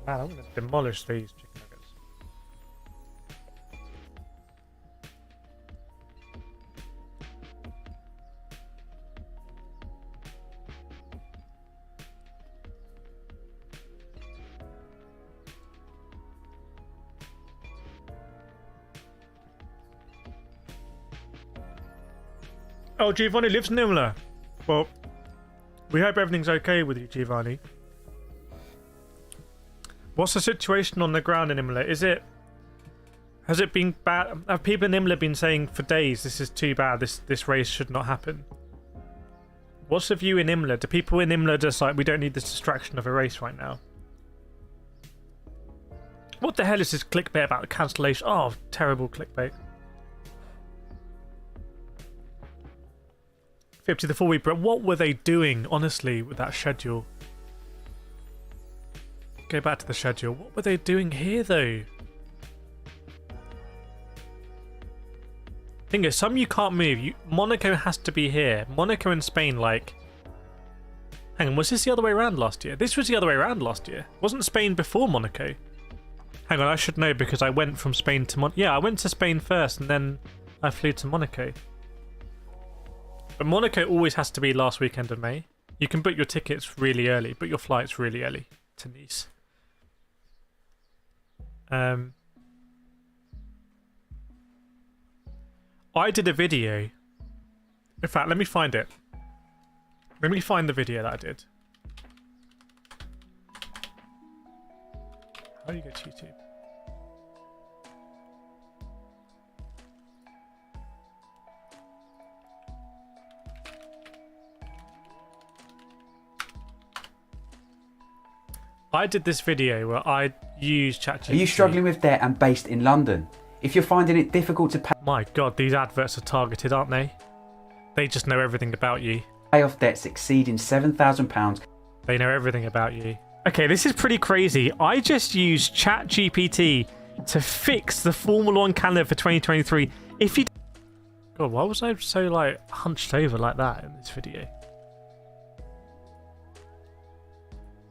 Man, I'm gonna demolish these chicken nuggets. Oh, Giovanni lives in Imola. Well, we hope everything's okay with you, Giovanni. What's the situation on the ground in Imola? Has it been bad? Have people in Imola been saying for days this is too bad, this race should not happen? What's the view in Imola? Do people in Imola just like, we don't need this distraction of a race right now? What the hell is this clickbait about the cancellation? Oh, terrible clickbait. 50 the 4 week, but what were they doing, honestly, with that schedule? Go back to the schedule. What were they doing here, though? Thing is, some you can't move. Monaco has to be here. Monaco and Spain, like... Hang on, was this the other way around last year? This was the other way around last year. Wasn't Spain before Monaco? Hang on, I should know because I went from Spain to Monaco. Yeah, I went to Spain first and then I flew to Monaco. But Monaco always has to be last weekend of May. You can book your tickets really early, book your flights really early to Nice. I did a video In fact, let me find it. Let me find the video that I did. How do you go to YouTube? I did this video where I used ChatGPT. Are you struggling with debt and based in London? If you're finding it difficult to My God, these adverts are targeted, aren't they? They just know everything about you. pay off debts exceeding £7,000... They know everything about you. Okay, this is pretty crazy. I just used ChatGPT to fix the Formula 1 calendar for 2023. If you... God, why was I so, like, hunched over like that in this video?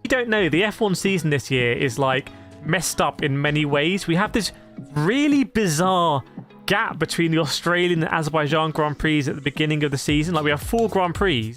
You don't know, the F1 season this year is, like, messed up in many ways. We have this really bizarre gap between the Australian and Azerbaijan Grand Prix at the beginning of the season. Like, we have 4 Grand Prix,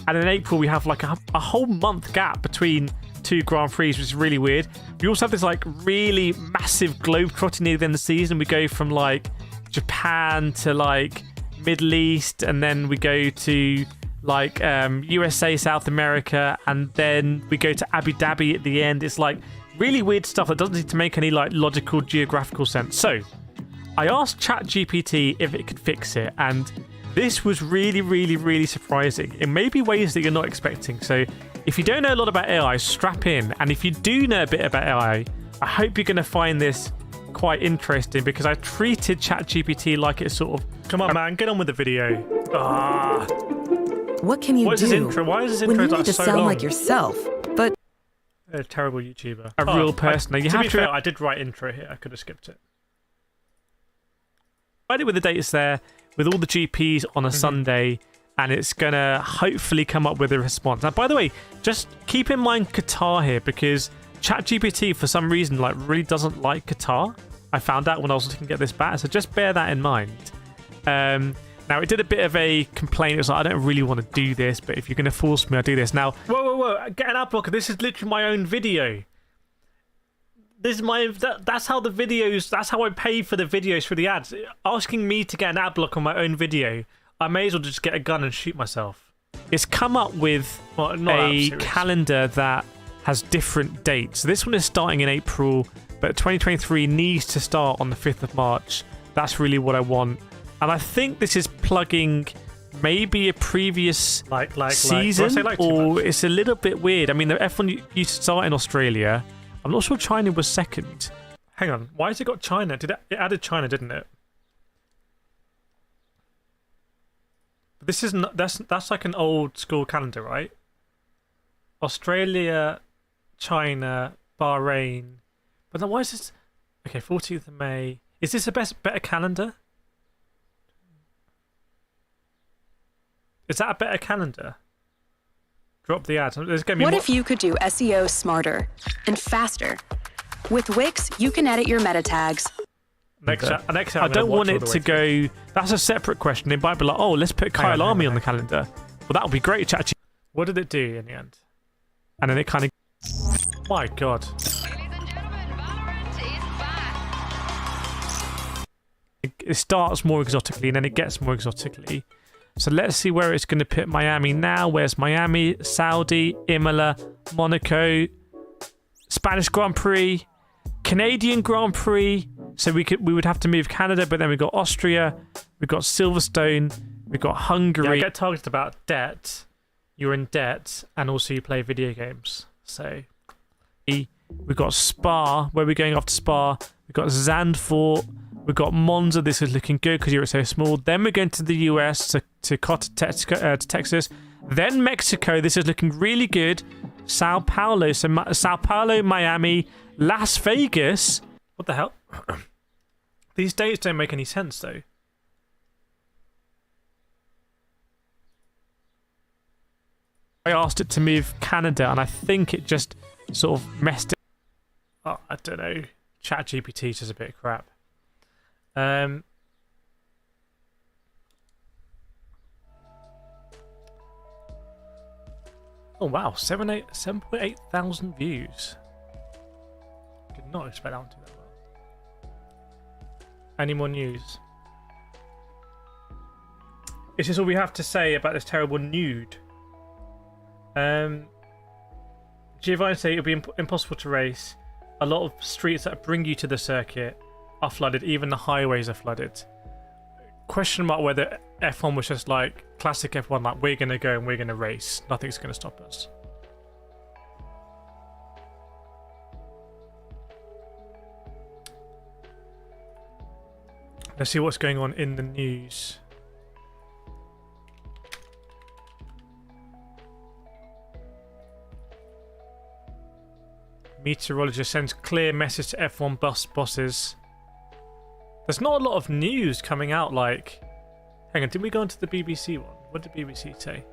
and in April we have, like, a whole month gap between 2 Grand Prix, which is really weird. We also have this, like, really massive globetrotting near the end of the season. We go from, like, Japan to, like, Middle East, and then we go to, like, USA, South America, and then we go to Abu Dhabi at the end. It's, like, really weird stuff that doesn't seem to make any, like, logical geographical sense. So I asked ChatGPT if it could fix it, and this was really, really, really surprising in maybe ways that you're not expecting. So if you don't know a lot about AI, strap in. And if you do know a bit about AI, I hope you're going to find this quite interesting, because I treated ChatGPT like it's sort of... Come on, man, get on with the video. What can you do? This intro? Why is this when intro you need like to so sound long? like yourself, but A terrible YouTuber. A real person. You have to be fair, I did write intro here. I could have skipped it. I did with the dates there, with all the GPs on a Sunday, and it's going to hopefully come up with a response. Now, by the way, just keep in mind Qatar here, because ChatGPT, for some reason, like, really doesn't like Qatar. I found out when I was looking at this back, so just bear that in mind. Now, it did a bit of a complaint. It was like, I don't really want to do this, but if you're going to force me, I'll do this. Now, whoa, get an ad blocker. This is literally my own video. This is my... That's how the videos... That's how I pay for the videos, for the ads. Asking me to get an ad block on my own video, I may as well just get a gun and shoot myself. It's come up with a calendar that has different dates. So this one is starting in April, but 2023 needs to start on the 5th of March. That's really what I want. And I think this is plugging maybe a previous season, or it's a little bit weird. I mean, the F1 used to start in Australia. I'm not sure China was second. Hang on, why has it got China? It added China, didn't it? But this is not, that's like an old school calendar, right? Australia, China, Bahrain. But then why is this? Okay, 14th of May. Is this a better calendar? Is that a better calendar? Drop the ads. There's gonna be What if you could do SEO smarter and faster? With Wix, you can edit your meta tags. Next, I don't want it to go... That's a separate question. It might be like, oh, let's put Kyle Army on the calendar. Well, that would be great, ChatGPT. What did it do in the end? And then it kind of... My God. It starts more exotically, and then it gets more exotically. So let's see where it's going to put Miami now. Where's Miami? Saudi, Imola, Monaco, Spanish Grand Prix, Canadian Grand Prix. So we would have to move Canada, but then we've got Austria, we've got Silverstone, we've got Hungary. Yeah, I get targeted about debt. You're in debt, and also you play video games. So we've got Spa. Where are we going after Spa? We've got Zandvoort. We've got Monza. This is looking good because you're so small. Then we're going to the US, to Texas. Then Mexico. This is looking really good. Sao Paulo. So Sao Paulo, Miami, Las Vegas. What the hell? These dates don't make any sense, though. I asked it to move Canada, and I think it just sort of messed it. Oh, I don't know. ChatGPT is just a bit of crap. Oh wow, 7.8 thousand views. Did not expect that to do that well. Any more news? Is this all we have to say about this terrible nude? Giovanni say it'll be impossible to race. A lot of streets that bring you to the circuit are flooded. Even the highways are flooded. Question mark whether F1 was just like classic F1, like we're gonna go and we're gonna race. Nothing's gonna stop us. Let's see what's going on in the news. Meteorologist sends clear message to F1 bus bosses. There's not a lot of news coming out, like... Hang on, did we go into the BBC one? What did BBC say?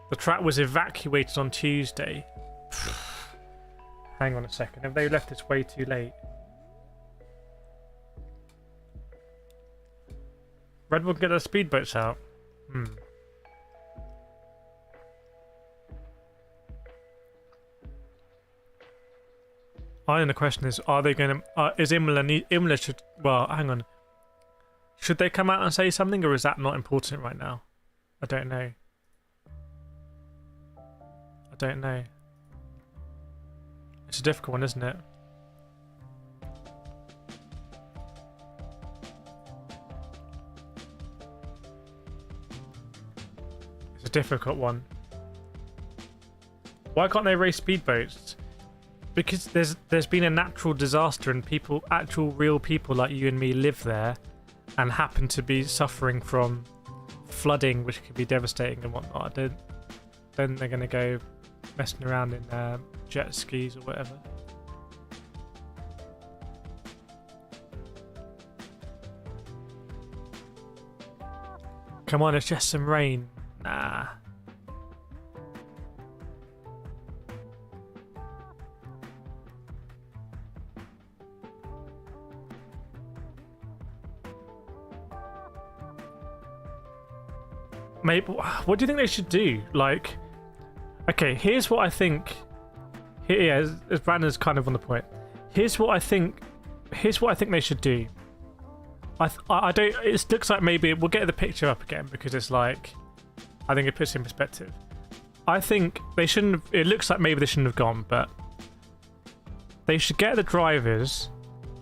The track was evacuated on Tuesday. Hang on a second, have they left this way too late? Red Bull get their speedboats out. I think the question is, are they going to... is Imola should... Well, hang on. Should they come out and say something, or is that not important right now? I don't know. I don't know. It's a difficult one, isn't it? It's a difficult one. Why can't they race speedboats? Because there's been a natural disaster and people, actual real people like you and me live there and happen to be suffering from flooding, which could be devastating and whatnot. Then they're going to go messing around in jet skis or whatever. Come on, it's just some rain. Nah. Maybe, what do you think they should do? Like, okay, here's what I think. Yeah, as Brandon's kind of on the point. Here's what I think they should do. I don't. It looks like maybe we'll get the picture up again because it's like, I think it puts it in perspective. I think they shouldn't. It looks like maybe they shouldn't have gone, but they should get the drivers,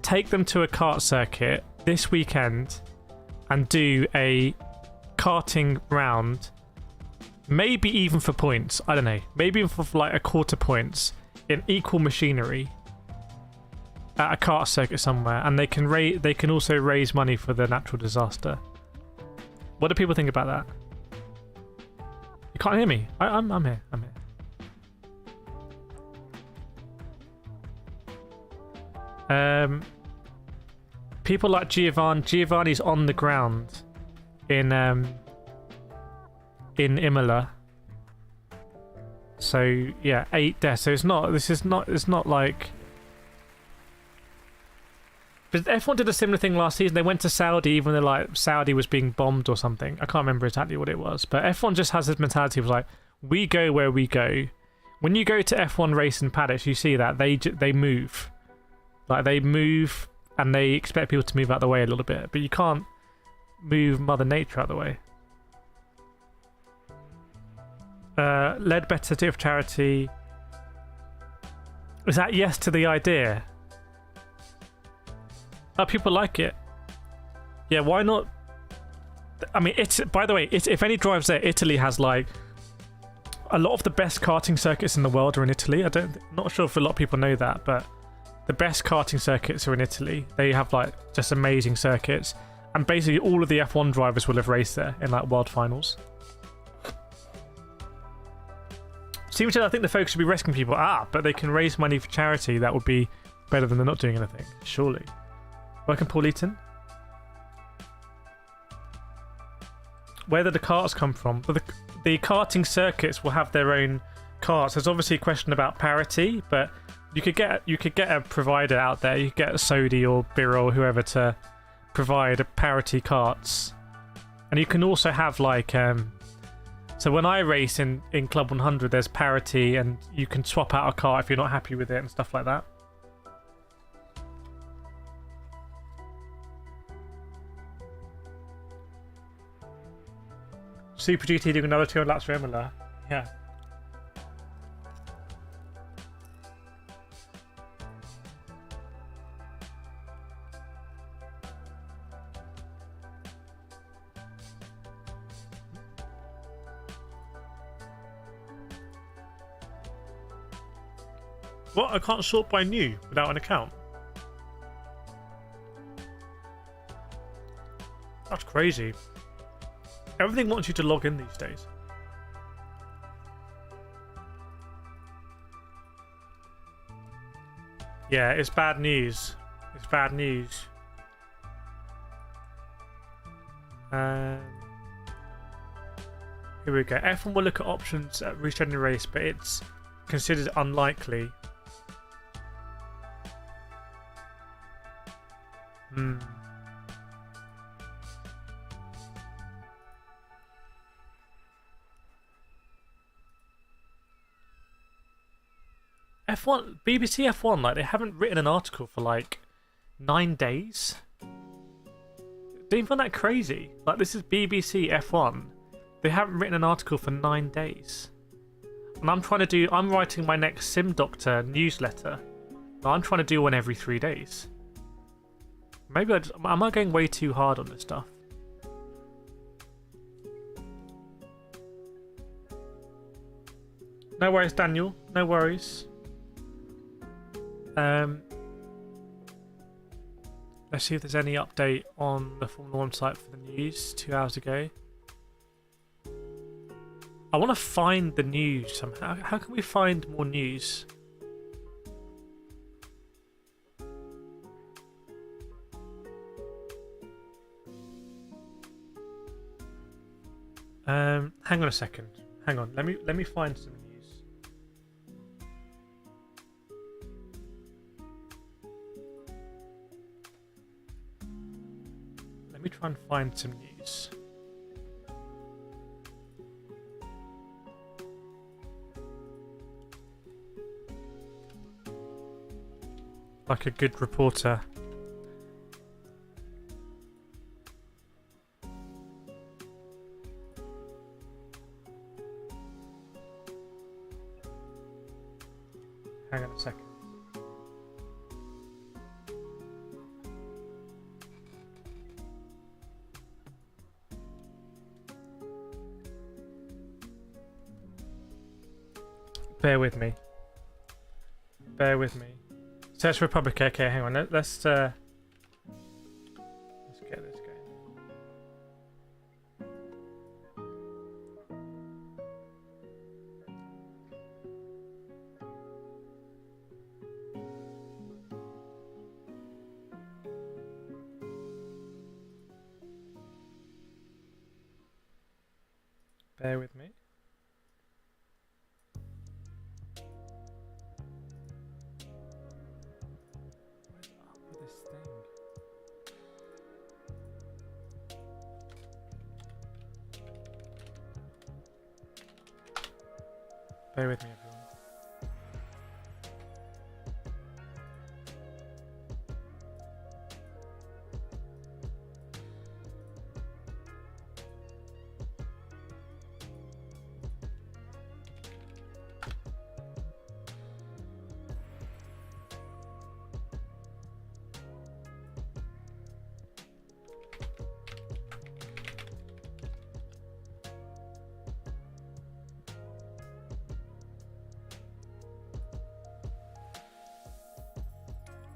take them to a kart circuit this weekend, and do a karting round, maybe even for points. I don't know, maybe even for like a quarter points in equal machinery at a kart circuit somewhere, and they can also raise money for the natural disaster. What do people think about that? You can't hear me. I'm here. People like Giovanni's on the ground in Imola. So yeah, 8 deaths. So it's not like. But F1 did a similar thing last season. They went to Saudi, even though like Saudi was being bombed or something. I can't remember exactly what it was. But F1 just has this mentality of like, we go where we go. When you go to F1 racing paddocks, you see that they move, like they move, and they expect people to move out the way a little bit. But you can't move Mother Nature out the way. Led better to charity. Is that yes to the idea? Oh, people like it. Yeah, why not? I mean, by the way, if any drives there, Italy has like a lot of the best karting circuits in the world are in Italy. Not sure if a lot of people know that, but the best karting circuits are in Italy. They have like just amazing circuits, and basically all of the F1 drivers will have raced there in like world finals. See, which I think the folks should be rescuing people. But they can raise money for charity. That would be better than they're not doing anything, surely. Welcome, Paul Eaton. Where did the carts come from? Well, the karting circuits will have their own carts. There's obviously a question about parity, but you could get a provider out there. You could get Sodi or Birro or whoever to provide parity carts, and you can also have like so when I race in Club 100, there's parity, and you can swap out a car if you're not happy with it and stuff like that. Super GT doing another 200 laps for Imola. Yeah. What? I can't sort by new without an account? That's crazy. Everything wants you to log in these days. Yeah, it's bad news. It's bad news. Here we go. F1 will look at options at rescheduling the race, but it's considered unlikely. F1, BBC F1, like, they haven't written an article for like 9 days. Don't you find that crazy? Like, this is BBC F1. They haven't written an article for 9 days. And I'm writing my next Sim Doctor newsletter. I'm trying to do one every 3 days. Maybe am I going way too hard on this stuff? No worries, Daniel. No worries. Let's see if there's any update on the Formula 1 site for the news 2 hours ago. I want to find the news somehow. How can we find more news? Hang on a second. Hang on. Let me find some news. Let me try and find some news. Like a good reporter. Hang on a second. Bear with me. Bear with me. Search Republic. Okay, hang on. Let's get this going. Bear with me. What's up with this thing? Bear with me, everyone.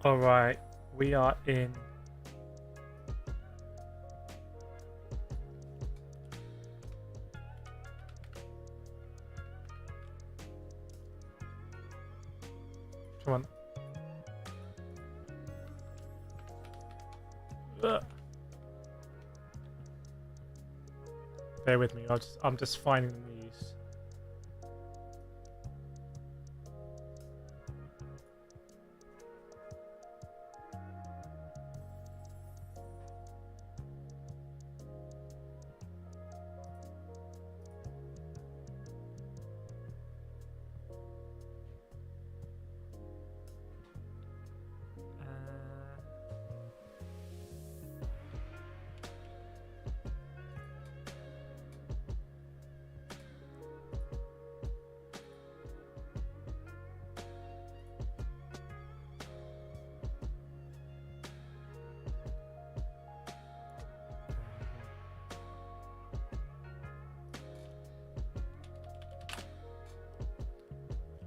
All right, we are in. Come on. Bear with me. I'm just finding the news.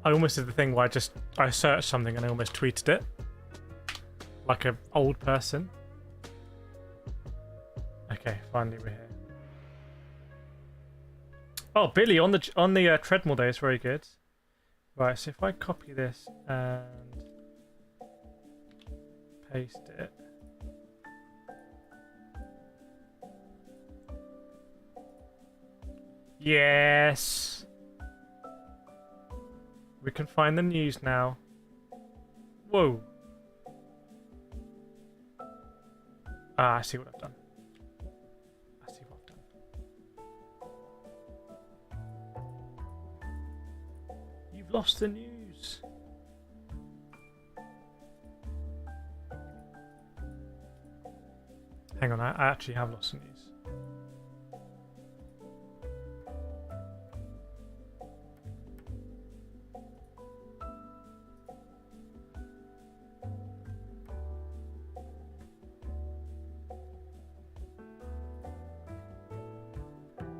I almost did the thing where I searched something and I almost tweeted it. Like an old person. Okay, finally we're here. Oh, Billy on the treadmill day is very good. Right, so if I copy this and paste it. Yes. We can find the news now. Whoa. Ah, I see what I've done. I see what I've done. You've lost the news. Hang on, I actually have lost the news.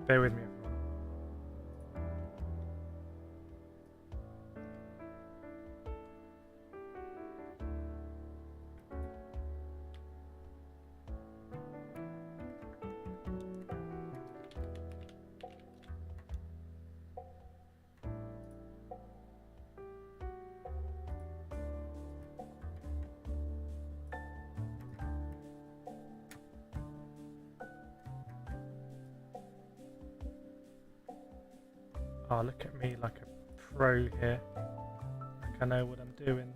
Bear with me. Oh, look at me like a pro here. Like I know what I'm doing.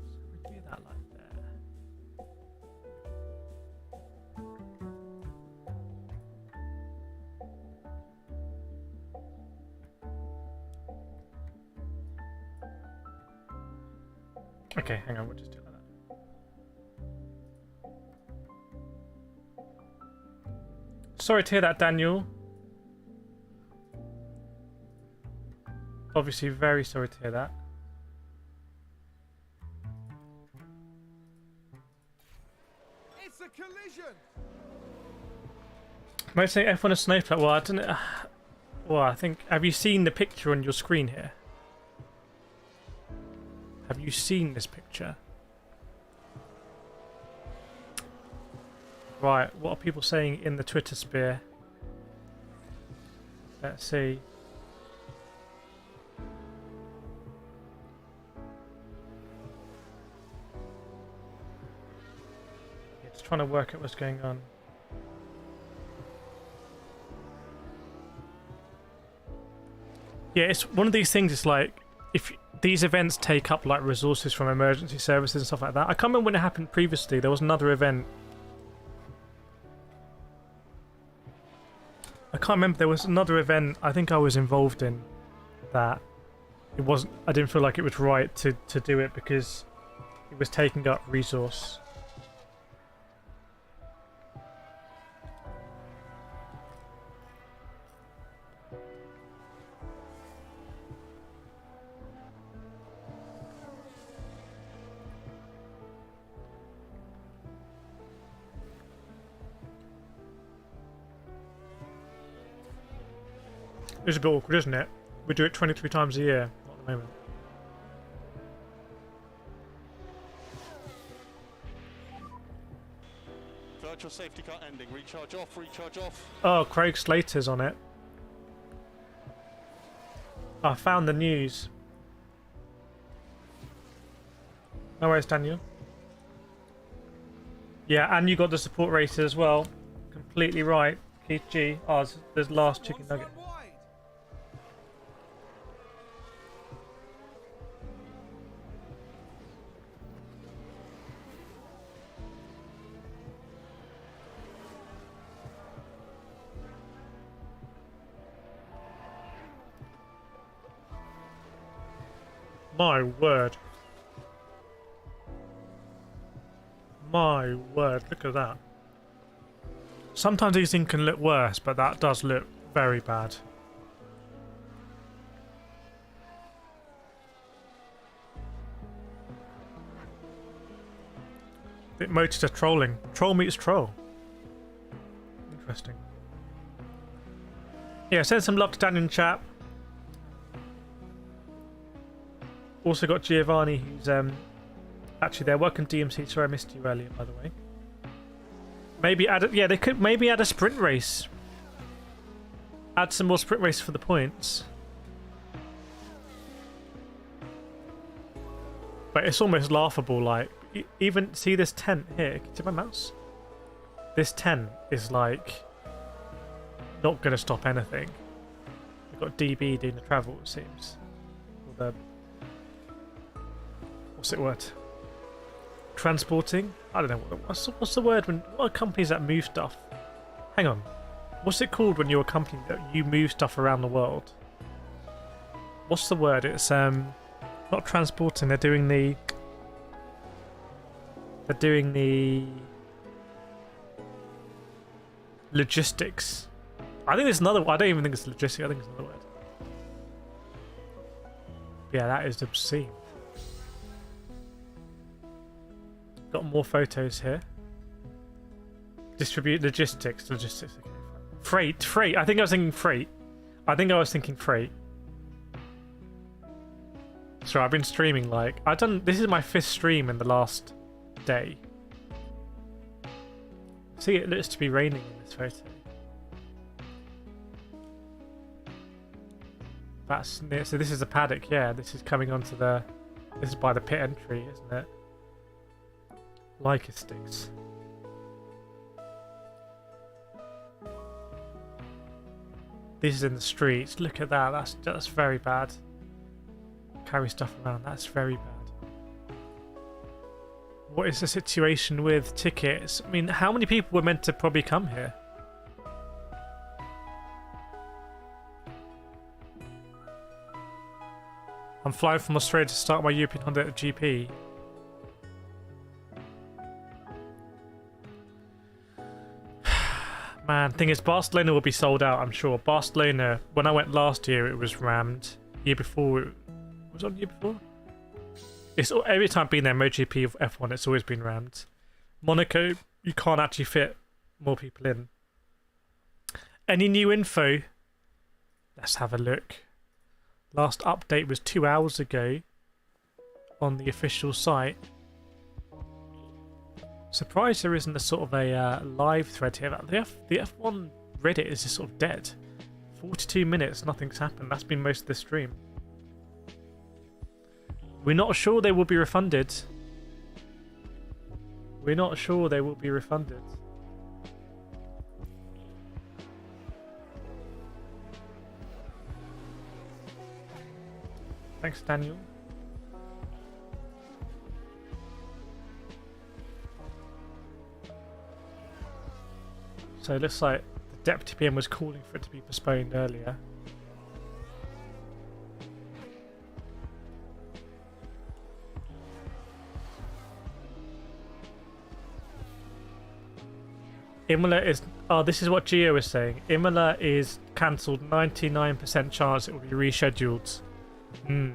So we do that like that. Okay, hang on, we'll just do it like that. Sorry to hear that, Daniel. Obviously, very sorry to hear that. It's a collision. Might say F1 a snowflake. Well, I don't know. Well, I think. Have you seen the picture on your screen here? Have you seen this picture? Right, what are people saying in the Twitter sphere? Let's see. Yeah, just trying to work out what's going on. Yeah, it's one of these things. It's like if these events take up like resources from emergency services and stuff like that. I can't remember when it happened previously. There was another event. I can't remember. There was another event I think I was involved in that it wasn't. I didn't feel like it was right to do it because it was taking up resource. It's a bit awkward, isn't it? We do it 23 times a year at the moment. Virtual safety car ending. Recharge off, recharge off. Oh, Craig Slater's on it. I found the news. No worries, Daniel. Yeah, and you got the support racer as well. Completely right. Keith G. Oh, there's last chicken nugget. My word. My word, look at that. Sometimes these things can look worse, but that does look very bad. It motives are trolling. Troll meets troll. Interesting. Yeah, send some love to Dan in chat. Also got Giovanni, who's actually there. Welcome DMC. Sorry I missed you earlier, by the way. Maybe they could maybe add a sprint race. Add some more sprint race for the points. But it's almost laughable. Like even see this tent here. Can you see my mouse? This tent is like not going to stop anything. We've got DB doing the travel, it seems. Or the what's it word? Transporting? I don't know what's the word when what are companies that move stuff? Hang on. What's it called when you're a company that you move stuff around the world? What's the word? It's not transporting, they're doing the logistics. I think there's another. I don't even think it's logistics. I think it's another word. Yeah, that is obscene. Got more photos here. Distribute logistics. Okay. Freight. I think I was thinking freight. So I've been streaming like this is my 5th stream in the last day. See, it looks to be raining in this photo. That's near, so this is a paddock, yeah. This is coming onto the. This is by the pit entry, isn't it? Leica sticks. This is in the streets. Look at that. That's very bad. Carry stuff around. That's very bad. What is the situation with tickets? I mean, how many people were meant to probably come here? I'm flying from Australia to start my European Honda GP. Man, thing is, Barcelona will be sold out, I'm sure. Barcelona, when I went last year, it was rammed. Year before, was it on year before? It's every time I've been there, MotoGP of F1, it's always been rammed. Monaco, you can't actually fit more people in. Any new info? Let's have a look. Last update was 2 hours ago on the official site. Surprised there isn't a sort of a live thread here. The F1 Reddit is just sort of dead. 42 minutes, nothing's happened. That's been most of the stream. We're not sure they will be refunded. Thanks, Daniel. So it looks like the Deputy PM was calling for it to be postponed earlier. Imola is... Oh, this is what Gio was saying. Imola is cancelled. 99% chance it will be rescheduled. For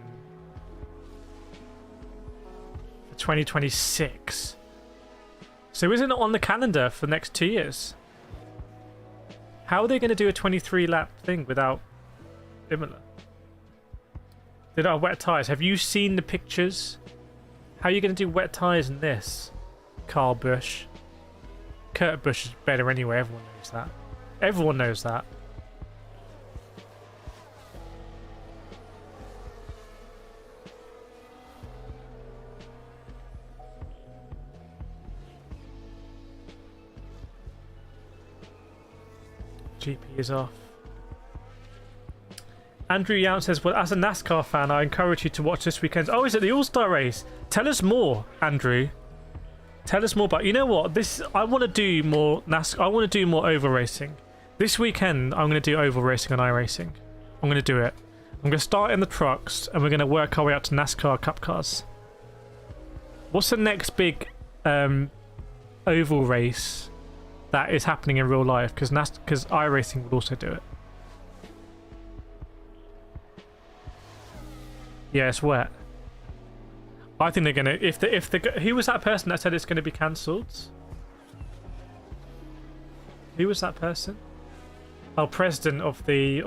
2026. So isn't it on the calendar for the next 2 years? How are they going to do a 23 lap thing without Imola? They don't have wet tyres. Have you seen the pictures? How are you going to do wet tyres in this? Carl Busch. Kurt Busch is better anyway. Everyone knows that. Everyone knows that. GP is off. Andrew Yount says, well, as a NASCAR fan, I encourage you to watch this weekend. Oh, is it the All-Star race? Tell us more, Andrew. Tell us more about... You know what? I want to do more NASCAR. I want to do more oval racing. This weekend, I'm going to do oval racing on iRacing. I'm going to do it. I'm going to start in the trucks, and we're going to work our way up to NASCAR Cup cars. What's the next big oval race that is happening in real life? Because iRacing will also do it. Yeah, it's wet. I think they're gonna. Who was that person that said it's going to be cancelled? Who was that person? Our president of the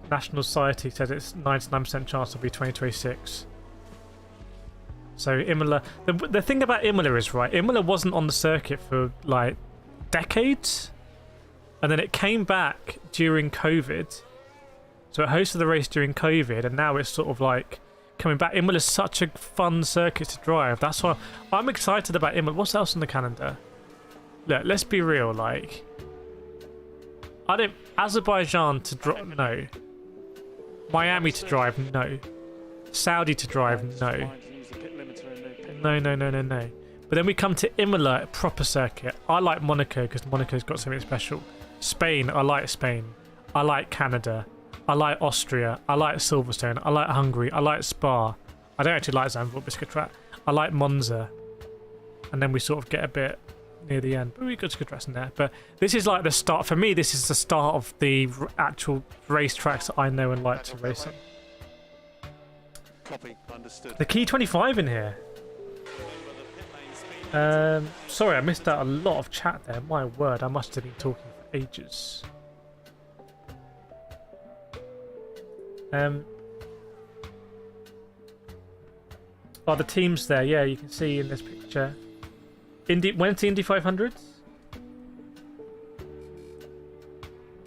National Society said it's 99% chance it'll be 2026. So Imola, the thing about Imola is, right, Imola wasn't on the circuit for like decades, and then it came back during COVID. So it hosted the race during COVID, and now it's sort of like coming back. Imola's such a fun circuit to drive. That's why I'm excited about Imola. What's else on the calendar? Look, let's be real. Like, I don't. Azerbaijan to drive, no. Miami to drive, no. Saudi to drive, no. No. But then we come to Imola, proper circuit. I like Monaco because Monaco's got something special. Spain, I like Spain. I like Canada. I like Austria. I like Silverstone. I like Hungary. I like Spa. I don't actually like Zandvoort Biscuit Track. I like Monza. And then we sort of get a bit near the end. But we got good rest in there. But this is like the start. For me, this is the start of the actual race tracks that I know and like to race on. Copy. Understood. The Key 25 in here. Sorry, I missed out a lot of chat there. My word, I must have been talking for ages. Oh, the teams there. Yeah, you can see in this picture. When's the Indy 500s?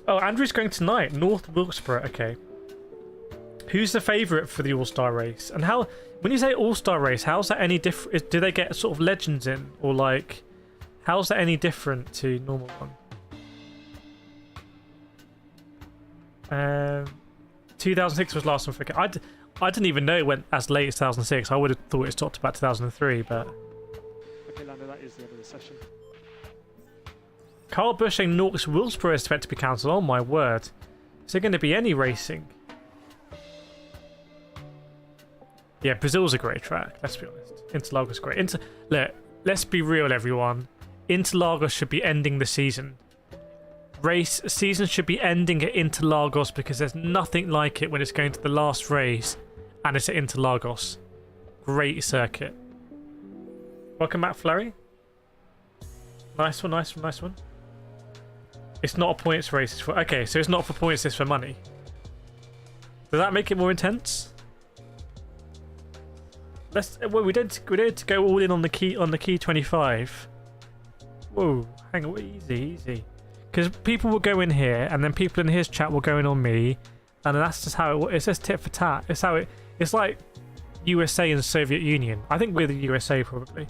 Oh, Andrew's going tonight. North Wilkesboro. Okay. Who's the favourite for the All-Star race? And how? When you say All-Star race, how's that any different? Do they get sort of legends in, or like, how's that any different to normal one? 2006 was last one for. I didn't even know it went as late as 2006. I would have thought it stopped about 2003, but. Okay, Lando, that is the end of the session. Carl Busch saying North Wilkesboro is expected to be cancelled. Oh my word! Is there going to be any racing? Yeah, Brazil's a great track. Let's be honest. Interlagos great. Look, let's be real, everyone. Interlagos should be ending the season. Season should be ending at Interlagos because there's nothing like it when it's going to the last race and it's at Interlagos. Great circuit. Welcome back, Flurry. Nice one. It's not a points race. It's for, okay, so it's not for points. It's for money. Does that make it more intense? We don't go all in on the key 25. Whoa, hang on, easy. Because people will go in here, and then people in his chat will go in on me, and that's just how it works. It's just tit for tat. It's like USA and Soviet Union. I think we're the USA probably.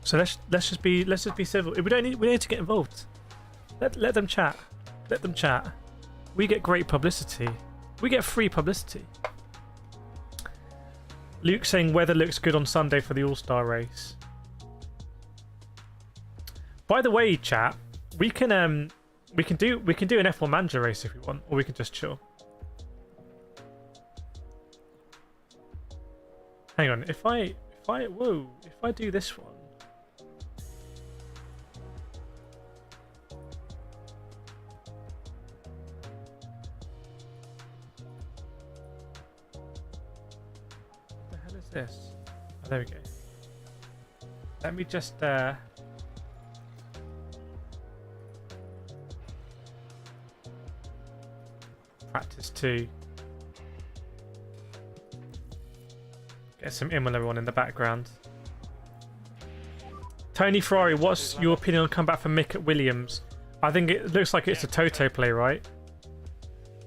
So let's just be civil. We need to get involved. Let them chat. Let them chat. We get great publicity. We get free publicity. Luke saying weather looks good on Sunday for the All-Star race. By the way, chat, we can do an F1 manager race if we want, or we can just chill. Hang on, if I do this one. This. Oh, there we go. Let me just practice 2. Get some Imola on in the background. Tony Ferrari, what's your opinion on comeback from Mick at Williams? I think it looks like it's a Toto play, right?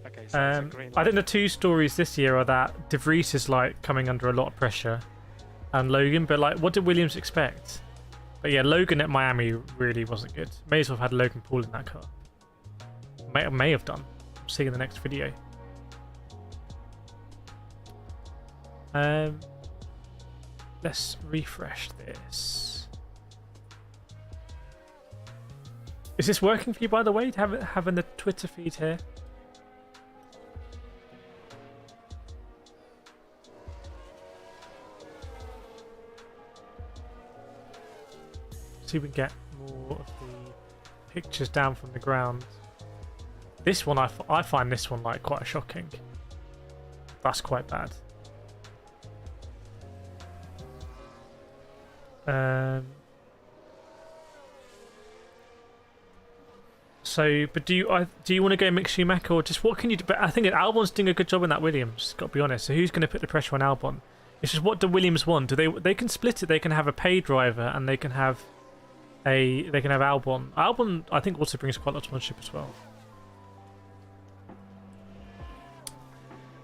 Okay, so I think the two stories this year are that De Vries is like coming under a lot of pressure, and Logan. But like, what did Williams expect? But yeah, Logan at Miami really wasn't good. May as well have had Logan Paul in that car. May have done. See you in the next video. Let's refresh this. Is this working for you, by the way? Having the Twitter feed here. See if we can get more of the pictures down from the ground. This one, I find this one like quite shocking. That's quite bad. So, but do you want to go Mick Schumacher or just what can you do? But I think Albon's doing a good job in that Williams. Got to be honest. So who's going to put the pressure on Albon? It's just what do Williams want? Do they can split it? They can have a pay driver and they can have Albon. Albon I think also brings quite a lot of sponsorship as well.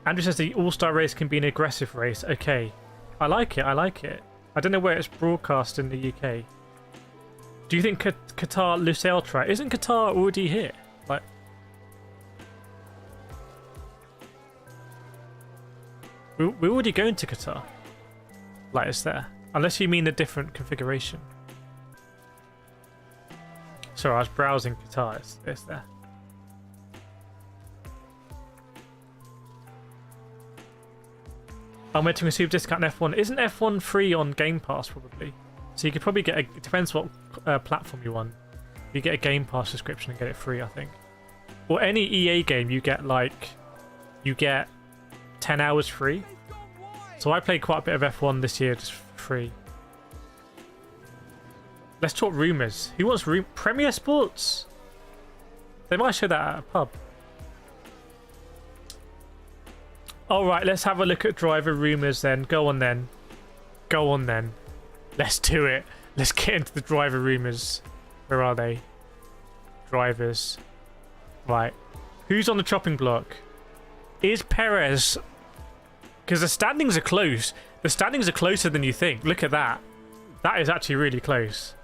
Andrew says the All-Star race can be an aggressive race. Okay, I like it. I don't know where it's broadcast in the UK. Do you think Qatar Lusail track? Isn't Qatar already here? Like, we're already going to Qatar. Like, it's there. Unless you mean a different configuration. Sorry, I was browsing Qatar. It's there. I'm waiting to receive discount in F1. Isn't F1 free on Game Pass probably? So you could probably get it depends what platform you want. You get a Game Pass subscription and get it free, I think. Or any EA game, you get 10 hours free. So I played quite a bit of F1 this year just for free. Let's talk rumours. Who wants Premier Sports? They might show that at a pub. Alright, let's have a look at driver rumours then. Go on then. Let's do it. Let's get into the driver rumours. Where are they? Drivers. Right. Who's on the chopping block? Is Perez... Because the standings are close. The standings are closer than you think. Look at that. That is actually really close.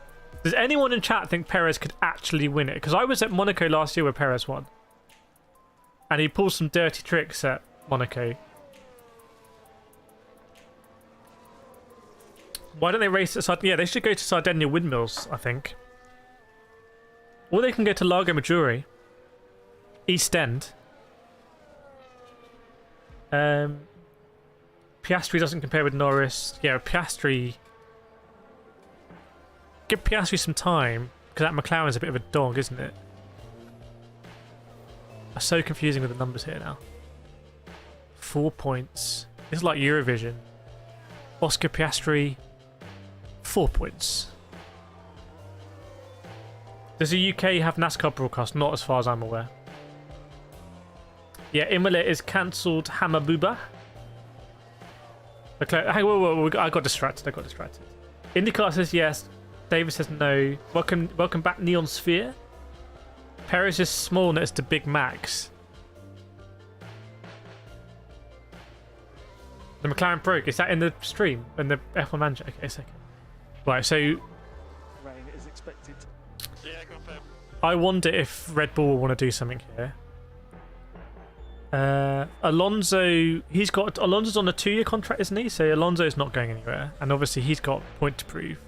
Does anyone in chat think Perez could actually win it? Because I was at Monaco last year where Perez won. And he pulled some dirty tricks at Monaco. Why don't they race at Sardinia? Yeah, they should go to Sardinia Windmills, I think. Or they can go to Lago Maggiore. East End. Piastri doesn't compare with Norris. Yeah, Piastri... Give Piastri some time, because that McLaren's a bit of a dog, isn't it? It's so confusing with the numbers here now. 4 points. This is like Eurovision. Oscar Piastri... 4 points. Does the UK have NASCAR broadcast? Not as far as I'm aware. Yeah, Imola is cancelled. Hamabuba. Okay, hey, whoa, I got distracted. IndyCar says yes. David says no. Welcome back, Neon Sphere. Perez is small next to Big Max. The McLaren broke. Is that in the stream? In the F1 manager? Okay, a second. Right, so... Rain is expected. Yeah, go on, Pep. I wonder if Red Bull will want to do something here. Alonso's on a 2-year contract, isn't he? So Alonso's not going anywhere. And obviously he's got a point to prove.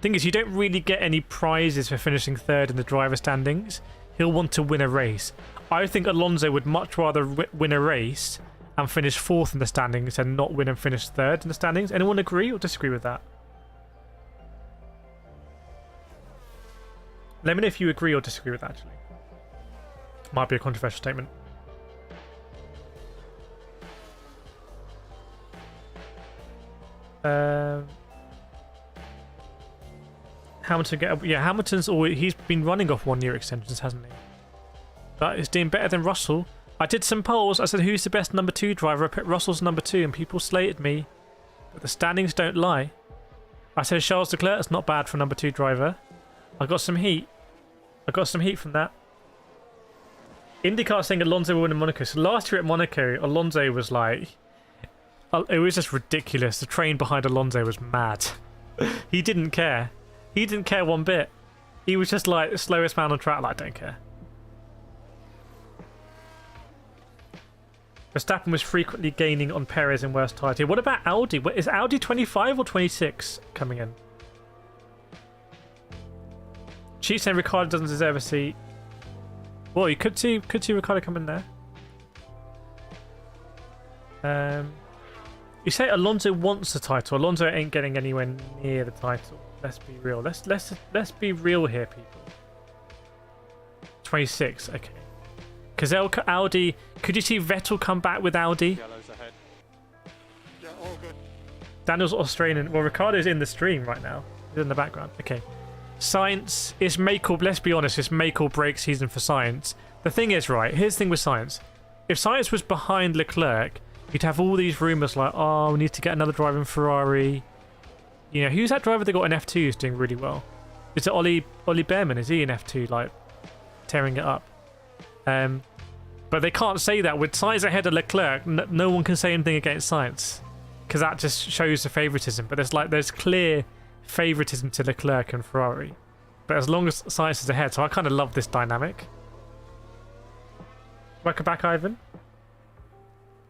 Thing is, you don't really get any prizes for finishing third in the driver standings. He'll want to win a race. I think Alonso would much rather win a race and finish 4th in the standings and not win and finish 3rd in the standings. Anyone agree or disagree with that? Let me know if you agree or disagree with that, actually. Might be a controversial statement. Hamilton's always, he's been running off 1-year extensions, hasn't he? But he's doing better than Russell. I did some polls. I said, who's the best number 2 driver? I put Russell's number 2 and people slated me. But the standings don't lie. I said Charles Leclerc is not bad for a number 2 driver. I got some heat. From that. IndyCar saying Alonso will win in Monaco. So last year at Monaco, Alonso was like... It was just ridiculous. The train behind Alonso was mad. He didn't care. He didn't care one bit. He was just like the slowest man on track. Like, I don't care. Verstappen was frequently gaining on Perez in worst title. What about Audi? Is Audi 25 or 26 coming in? Chief saying Ricciardo doesn't deserve a seat. Well, you could see Ricciardo come in there. You say Alonso wants the title. Alonso ain't getting anywhere near the title. Let's be real. Let's be real here, people. 26, okay. Because Audi, could you see Vettel come back with Audi? Yellow's ahead. Yeah, all good. Daniel's Australian. Well, Ricciardo's in the stream right now. He's in the background. Okay. Science is make or, let's be honest, it's make or break season for Science. The thing is, right, here's the thing with Science. If Science was behind Leclerc, you'd have all these rumours like, oh, we need to get another driver in Ferrari. You know, who's that driver that got an F2 who's doing really well? Is it Ollie Behrman? Is he in F2, like, tearing it up? But they can't say that. With Science ahead of Leclerc, no one can say anything against Science. Because that just shows the favouritism. But there's clear favouritism to Leclerc and Ferrari. But as long as Science is ahead, so I kind of love this dynamic. Welcome back, Ivan.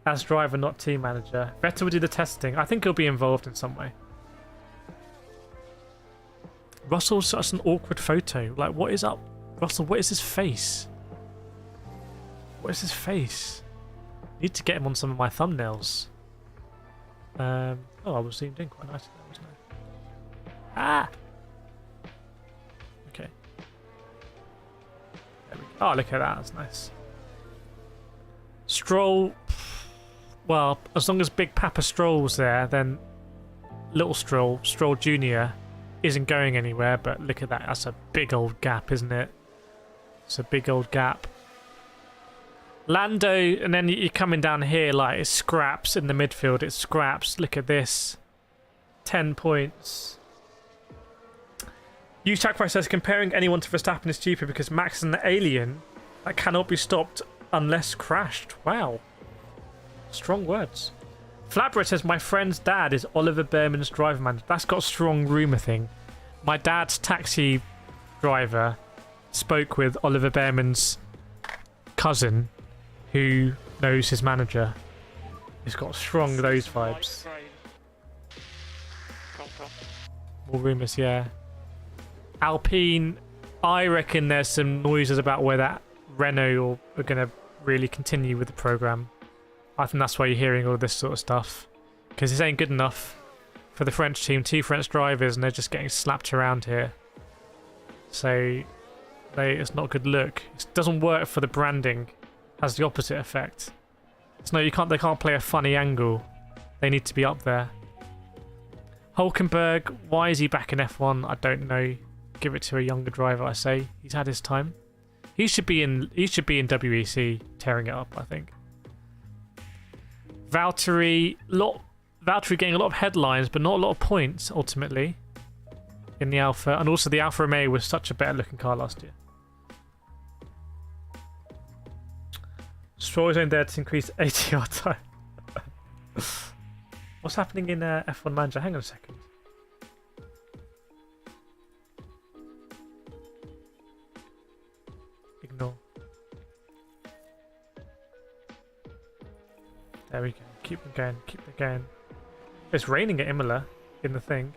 As driver, not team manager. Vettel will do the testing. I think he'll be involved in some way. Russell's such an awkward photo. Like, what is up? Russell, what is his face? What is his face? Need to get him on some of my thumbnails. Oh, I was zoomed in quite nicely there, wasn't I? Ah! Okay. There we go. Oh, look at that. That's nice. Stroll. Well, as long as Big Papa Stroll's there, then Little Stroll Jr., isn't going anywhere. But look at that. That's a big old gap, isn't it? It's a big old gap. Lando, and then you're coming down here, like, it's scraps in the midfield. It's scraps. Look at this. 10 points. You Sacrifice says, comparing anyone to Verstappen is stupid because Max is an alien that cannot be stopped unless crashed. Wow. Strong words. Flatbread says, my friend's dad is Oliver Behrman's driver manager. That's got a strong rumour thing. My dad's taxi driver spoke with Oliver Behrman's cousin, who knows his manager. It's got strong those vibes. More rumours, yeah. Alpine, I reckon there's some noises about where that Renault are going to really continue with the programme. I think that's why you're hearing all this sort of stuff. Because this ain't good enough for the French team. 2 French drivers and they're just getting slapped around here. So it's not a good look. It doesn't work for the branding. Has the opposite effect. So no, they can't play a funny angle. They need to be up there. Hulkenberg, why is he back in F1? I don't know. Give it to a younger driver, I say. He's had his time. He should be in WEC tearing it up, I think. Valtteri getting a lot of headlines, but not a lot of points ultimately in the Alpha, and also the Alfa Romeo was such a better looking car last year. Stroll is only there to increase ATR time. What's happening in F1 Manager? Hang on a second. Ignore. There we go. Keep them going. Keep them going. It's raining at Imola in the thing.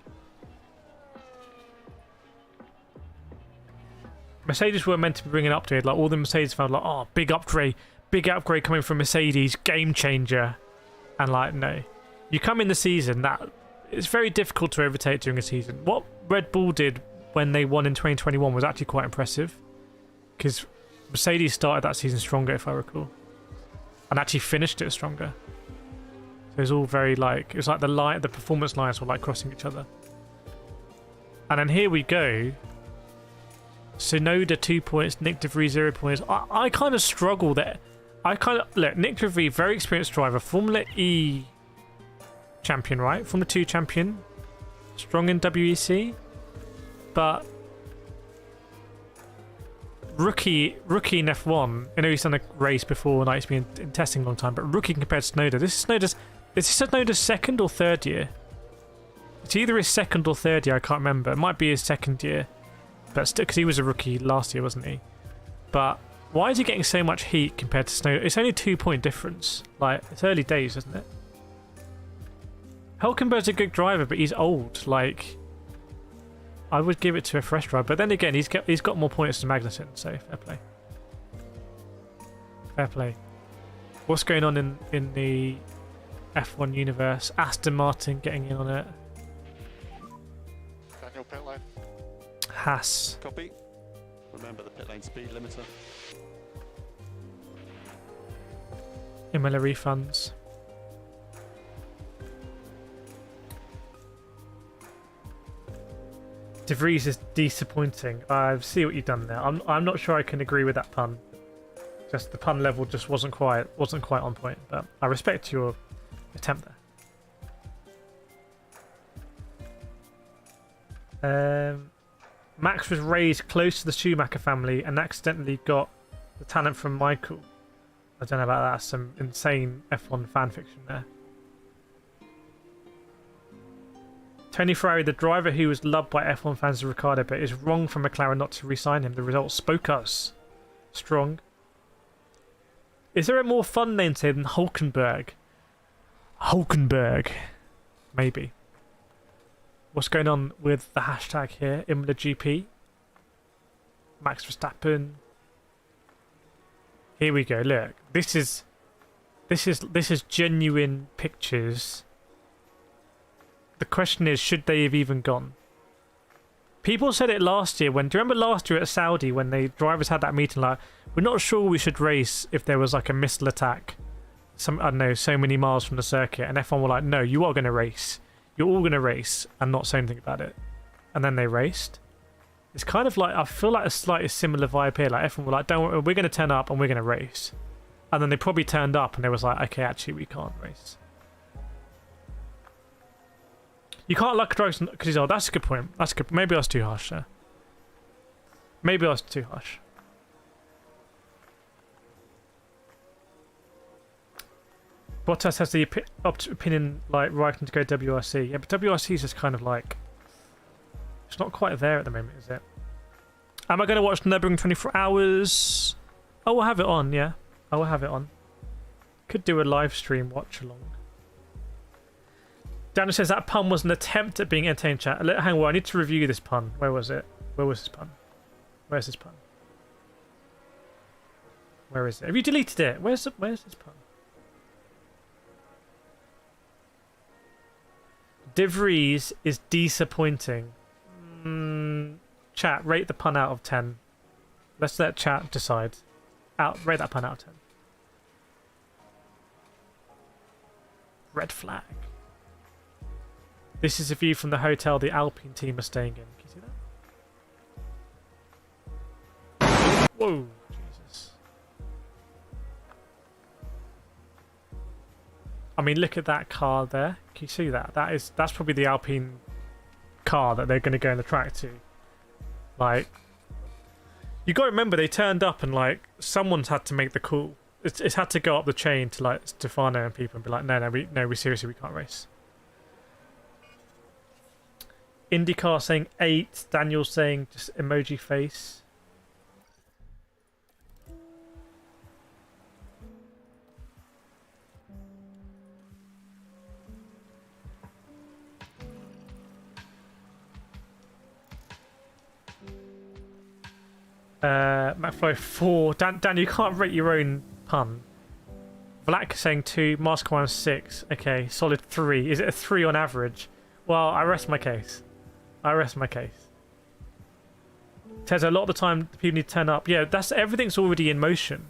Mercedes were meant to be bringing an update. Like all the Mercedes fans, like, oh, big upgrade coming from Mercedes, game changer. And like, no, you come in the season that it's very difficult to overtake during a season. What Red Bull did when they won in 2021 was actually quite impressive, because Mercedes started that season stronger, if I recall, and actually finished it stronger. So it was all very like, it was like the performance lines were like crossing each other. And then here we go. Tsunoda 2 points, Nick De Vries 0 points. I kind of struggle there. Look, Nick De Vries, very experienced driver, Formula E champion, right? Formula 2 champion, strong in WEC, but rookie in F1. I know he's done a race before, and he's been in testing a long time, but rookie compared to Tsunoda. Is this Tsunoda's second or third year? It's either his second or third year. I can't remember. It might be his second year. But still, because he was a rookie last year, wasn't he? But why is he getting so much heat compared to Snow? It's only a 2-point difference. Like, it's early days, isn't it? Hulkenberg's a good driver, but he's old. Like, I would give it to a fresh driver. But then again, he's got more points than Magnussen, so fair play. Fair play. What's going on in the F1 universe? Aston Martin getting in on it. Daniel pit lane. Haas. Copy. Remember the pit lane speed limiter. Imola refunds. De Vries is disappointing. I see what you've done there. I'm not sure I can agree with that pun. Just the pun level just wasn't quite on point. But I respect your attempt there. Max was raised close to the Schumacher family and accidentally got the talent from Michael. I don't know about that. Some insane F1 fan fiction there. Tony Ferrari, the driver who was loved by F1 fans as Ricciardo, but it is wrong for McLaren not to re-sign him. The results spoke us. Strong. Is there a more fun name to say than Hulkenberg? Hulkenberg. Maybe. What's going on with the hashtag here? Imola GP. Max Verstappen. Here we go. Look, this is genuine pictures. The question is, should they have even gone? People said it last year. Do you remember last year at Saudi when the drivers had that meeting? Like, we're not sure we should race if there was like a missile attack. I don't know, so many miles from the circuit, and F1 were like, no, you are going to race. You're all going to race and not say anything about it. And then they raced. It's kind of like, I feel like a slightly similar vibe here. Like F1 were like, don't worry, we're going to turn up and we're going to race. And then they probably turned up and they was like, okay, actually we can't race. You can't like drugs because he's old. That's a good point. That's good. Maybe I was too harsh there. Maybe I was too harsh. Bottas has the opinion like writing to go WRC. Yeah, but WRC is just kind of like, it's not quite there at the moment, is it? Am I going to watch Nürburgring 24 hours? I will have it on, yeah. I will have it on. Could do a live stream watch along. Daniel says that pun was an attempt at being entertained, chat. Hang on, I need to review this pun. Where was it? Where was this pun? Where's this pun? Where is it? Have you deleted it? Where's this pun? De Vries is disappointing. Chat, rate the pun out of 10. Let's let chat decide. Rate that pun out of 10. Red flag. This is a view from the hotel the Alpine team are staying in. Can you see that? Whoa, Jesus. I mean, look at that car there. Can you see that? That's probably the Alpine car that they're going to go in the track to. Like, you got to remember they turned up and like someone's had to make the call. It's had to go up the chain to like Stefano and people and be like, no, we seriously we can't race. IndyCar saying 8. Daniel saying just emoji face. McFly 4. Dan, you can't rate your own pun. Vlak saying 2. Mask 1 6. Okay, solid 3. Is it a 3 on average? Well, I rest my case. Tez, a lot of the time people need to turn up. Yeah, everything's already in motion.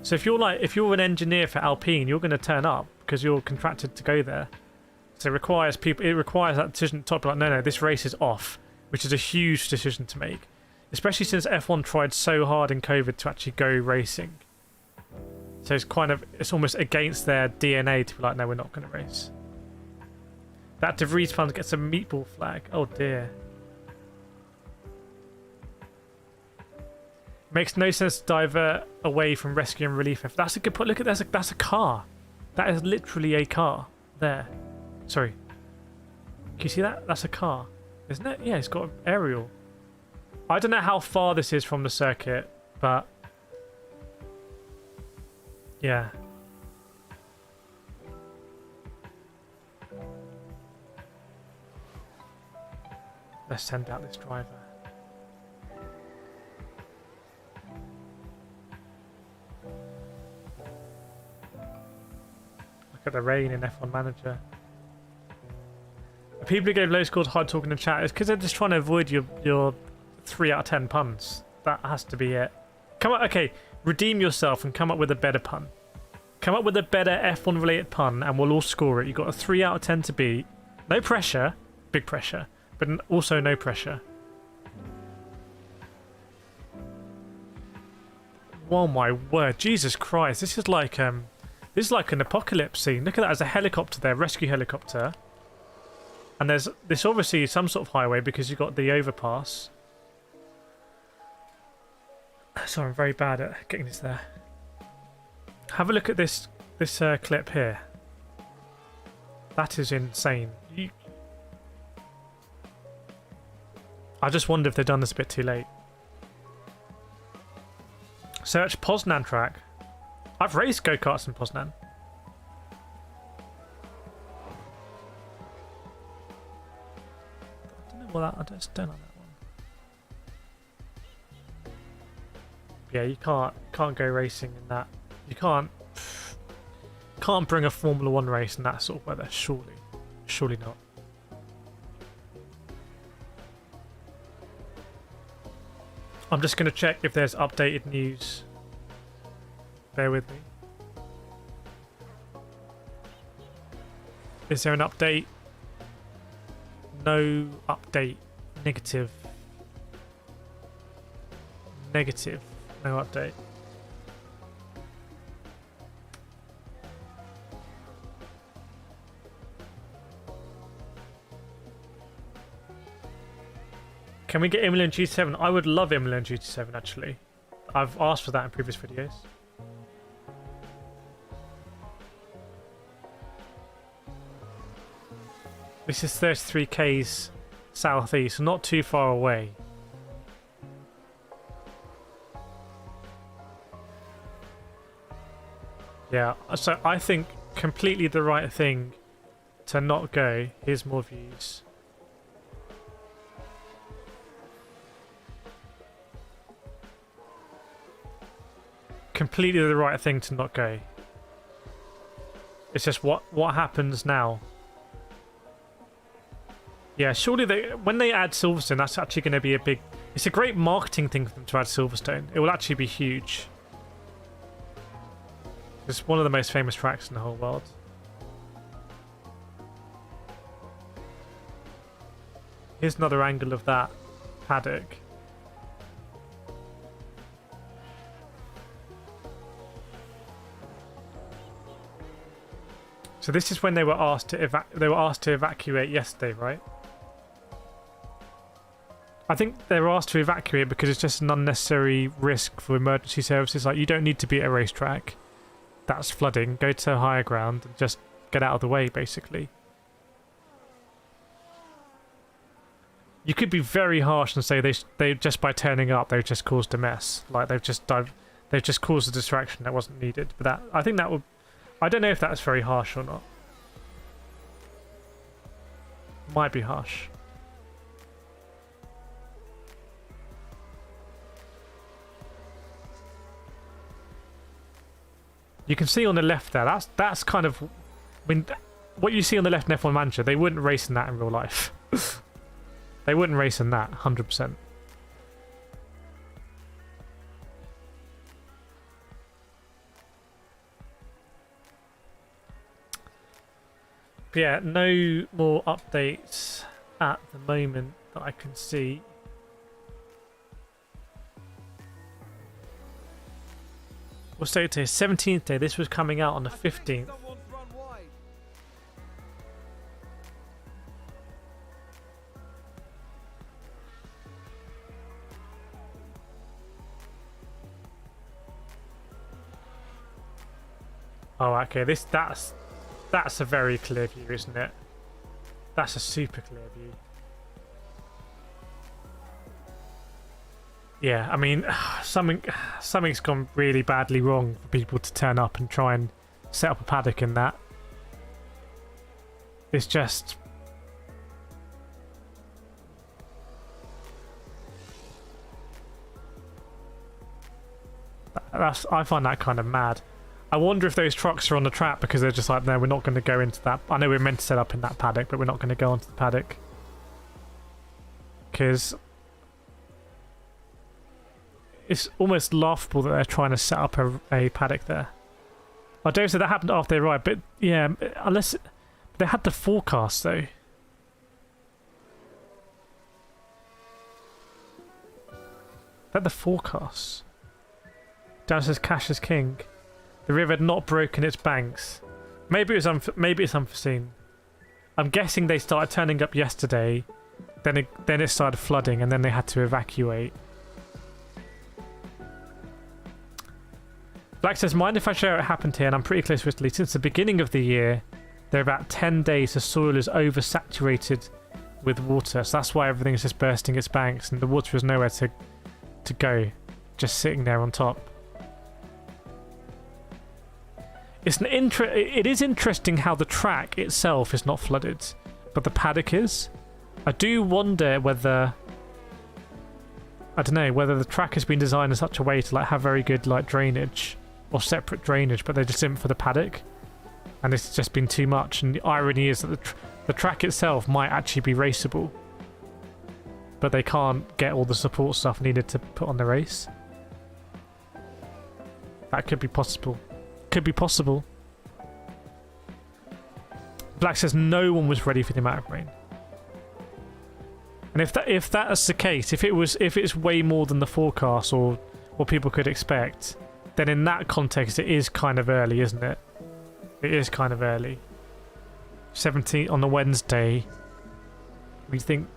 So if you're an engineer for Alpine, you're going to turn up because you're contracted to go there. So it requires that decision to top like, no, this race is off, which is a huge decision to make. Especially since F1 tried so hard in COVID to actually go racing. So it's almost against their DNA to be like, no, we're not going to race. That De Vries fan gets a meatball flag. Oh dear. Makes no sense to divert away from rescue and relief. That's a good point. Look at that's a car. That is literally a car. There. Sorry. Can you see that? That's a car. Isn't it? Yeah, it's got an aerial. I don't know how far this is from the circuit, but yeah. Let's send out this driver. Look at the rain in F1 Manager. The people who gave low scores hard talking in chat is because they're just trying to avoid your 3 out of 10 puns. That has to be it. Come on, okay, redeem yourself and come up with a better pun. Come up with a better F1 related pun and we'll all score it. You've got a 3 out of 10 to beat. No pressure, big pressure, but also no pressure. Oh my word, Jesus Christ! This is like an apocalypse scene. Look at that, there's a helicopter there, rescue helicopter, and there's this obviously some sort of highway because you've got the overpass. Sorry, I'm very bad at getting this there. Have a look at this clip here. That is insane. I just wonder if they've done this a bit too late. Search Poznan track. I've raced go-karts in Poznan. I don't know what that... I just don't like that one. Yeah, you can't go racing in that. You can't bring a Formula 1 race in that sort of weather, surely not. I'm just going to check if there's updated news. Bear with me. Is there an update? No update. Negative. No update. Can we get Imola GT7? I would love Imola GT7 actually. I've asked for that in previous videos. This is 33 k's southeast, not too far away. Yeah, so I think completely the right thing to not go. Here's more views. Completely the right thing to not go. It's just what happens now. Yeah, surely when they add Silverstone, that's actually going to be a big... It's a great marketing thing for them to add Silverstone. It will actually be huge. It's one of the most famous tracks in the whole world. Here's another angle of that paddock. So this is when they were asked to evacuate yesterday, right? I think they were asked to evacuate because it's just an unnecessary risk for emergency services. Like, you don't need to be at a racetrack that's flooding. Go to higher ground and just get out of the way, basically. You could be very harsh and say they just by turning up they've just caused a mess. Like they've just caused a distraction that wasn't needed. But I think that would. I don't know if that's very harsh or not. Might be harsh. You can see on the left there, that's kind of... I mean, what you see on the left in F1 Manager, they wouldn't race in that in real life. They wouldn't race in that, 100%. But yeah, no more updates at the moment that I can see. What's date today? 17th day. This was coming out on the 15th. Oh, okay. That's a very clear view, isn't it? That's a super clear view. Yeah, I mean, something's gone really badly wrong for people to turn up and try and set up a paddock in that. It's just... I find that kind of mad. I wonder if those trucks are on the track because they're just like, no, we're not going to go into that. I know we're meant to set up in that paddock, but we're not going to go onto the paddock. Because it's almost laughable that they're trying to set up a paddock there. I don't say that happened after they arrived, but yeah, unless... They had the forecast, though. They had the forecast. Dan says cash is king. The river had not broken its banks. Maybe it's unforeseen. I'm guessing they started turning up yesterday. Then it started flooding, and then they had to evacuate. Black says, mind if I share what happened here? And I'm pretty close to Italy. Since the beginning of the year, there are about 10 days the soil is oversaturated with water. So that's why everything is just bursting its banks, and the water is nowhere to go, just sitting there on top. It is interesting how the track itself is not flooded, but the paddock is. I do wonder whether, I don't know, whether the track has been designed in such a way to like have very good like drainage or separate drainage, but they just didn't for the paddock, and it's just been too much. And the irony is that the track itself might actually be raceable, but they can't get all the support stuff needed to put on the race. That could be possible. Could be possible. Black says no one was ready for the amount of rain. And if that is the case, if it's way more than the forecast or what people could expect, then in that context it is kind of early, isn't it? It is kind of early. 17 on a Wednesday. We think,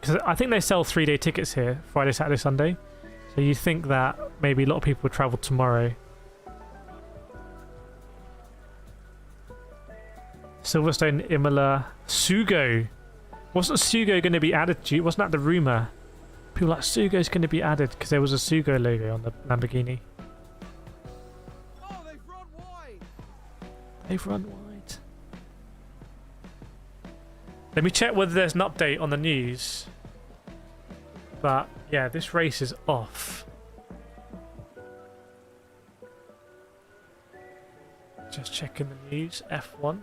because I think they sell 3-day tickets here, Friday, Saturday, Sunday. So you think that maybe a lot of people would travel tomorrow. Silverstone, Imola, Sugo. Wasn't Sugo going to be added to you? Wasn't that the rumour? People like Sugo's going to be added because there was a Sugo logo on the Lamborghini. Oh, they've run wide. They've run wide. Let me check whether there's an update on the news. But yeah, this race is off. Just checking the news. F1.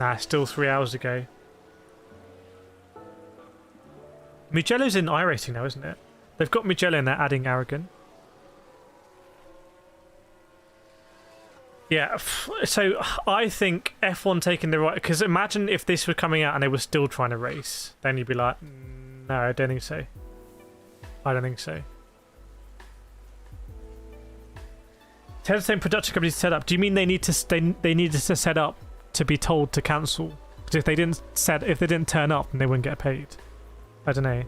Nah, still 3 hours ago. Mugello's in iRacing now, isn't it? They've got Mugello in there adding Aragon. Yeah, so I think F1 taking the right... Because imagine if this were coming out and they were still trying to race. Then you'd be like, no, I don't think so. I don't think so. Tell the same production company to set up. Do you mean they need to? They needed to set up to be told to cancel? Because if they didn't turn up, then they wouldn't get paid. I don't know.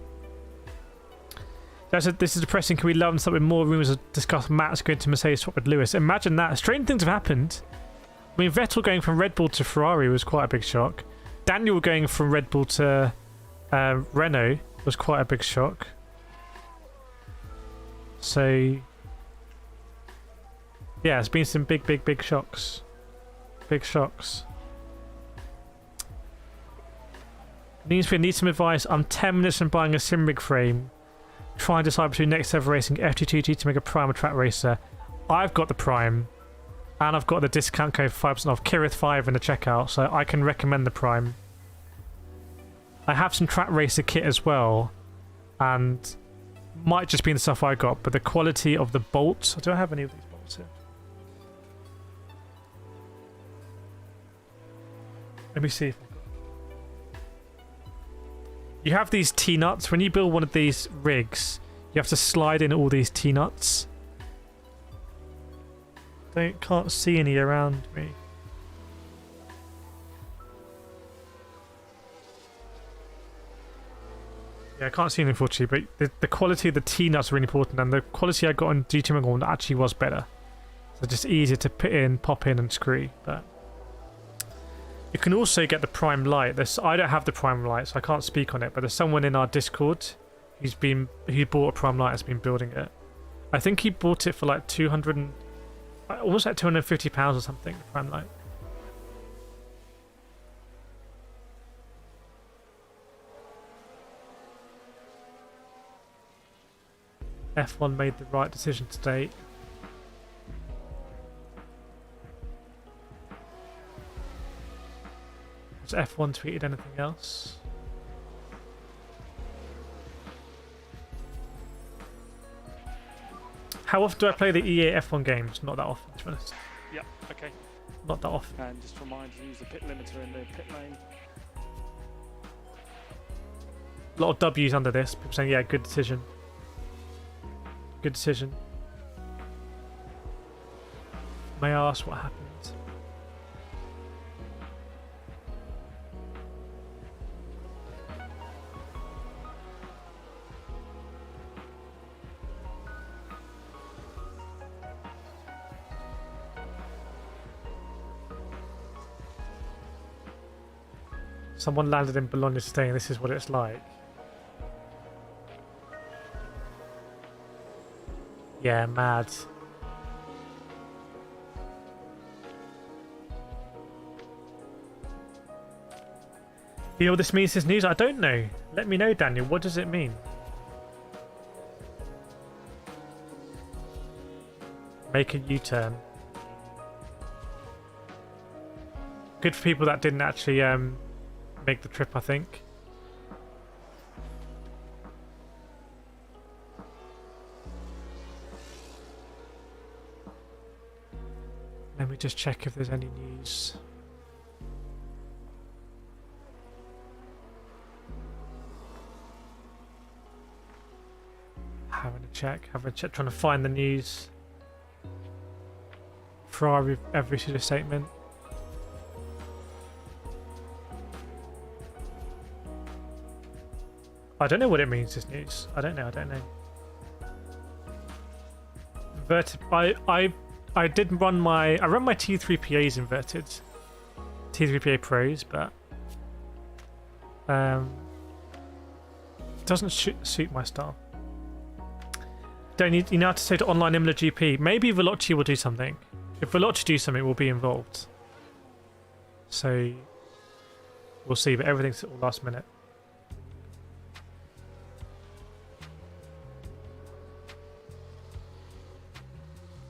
This is depressing. Can we learn something more? Rumours have discussed Matt's going to Mercedes swap with Lewis. Imagine that. Strange things have happened. I mean, Vettel going from Red Bull to Ferrari was quite a big shock. Daniel going from Red Bull to Renault was quite a big shock. So yeah, it's been some big shocks. Big shocks. Needs some advice. I'm 10 minutes from buying a sim rig frame. Try and decide between Next Ever Racing FT2G to make a Prime or Track Racer. I've got the Prime, and I've got the discount code 5% off Kireth 5 in the checkout, so I can recommend the Prime. I have some Track Racer kit as well, and might just be the stuff I got, but the quality of the bolts. Do I have any of these bolts here? Let me see if I've got... You have these T-nuts. When you build one of these rigs, you have to slide in all these T-nuts. Can't see any around me. Yeah, I can't see any, unfortunately, but the quality of the T-nuts are really important, and the quality I got on GT McLaren actually was better. So just easier to put in, pop in and screw, but... You can also get the Prime Light. I don't have the Prime Light, so I can't speak on it, but there's someone in our Discord who bought a Prime Light, has been building it. I think he bought it for like almost like £250 or something, the Prime Light. F1 made the right decision today. Has F1 tweeted anything else? How often do I play the EA F1 games? Not that often, to be honest. Yeah, okay. Not that often. And just remind you to use the pit limiter in the pit lane. A lot of W's under this. People saying, yeah, good decision. Good decision. May I ask what happened? Someone landed in Bologna saying this is what it's like. Yeah, mad. You know what this means, this news? I don't know. Let me know, Daniel. What does it mean? Make a U-turn. Good for people that didn't actually make the trip, I think. Let me just check if there's any news. Having a check, trying to find the news. Ferrari have issued a statement. I don't know what it means, this news. I don't know. Inverted. I did run my T3PAs inverted. T3PA Pros, but doesn't suit my style. Don't need, you know how to say to online Imola GP. Maybe Veloci will do something. If Veloci do something, we'll be involved. So we'll see, but everything's all last minute.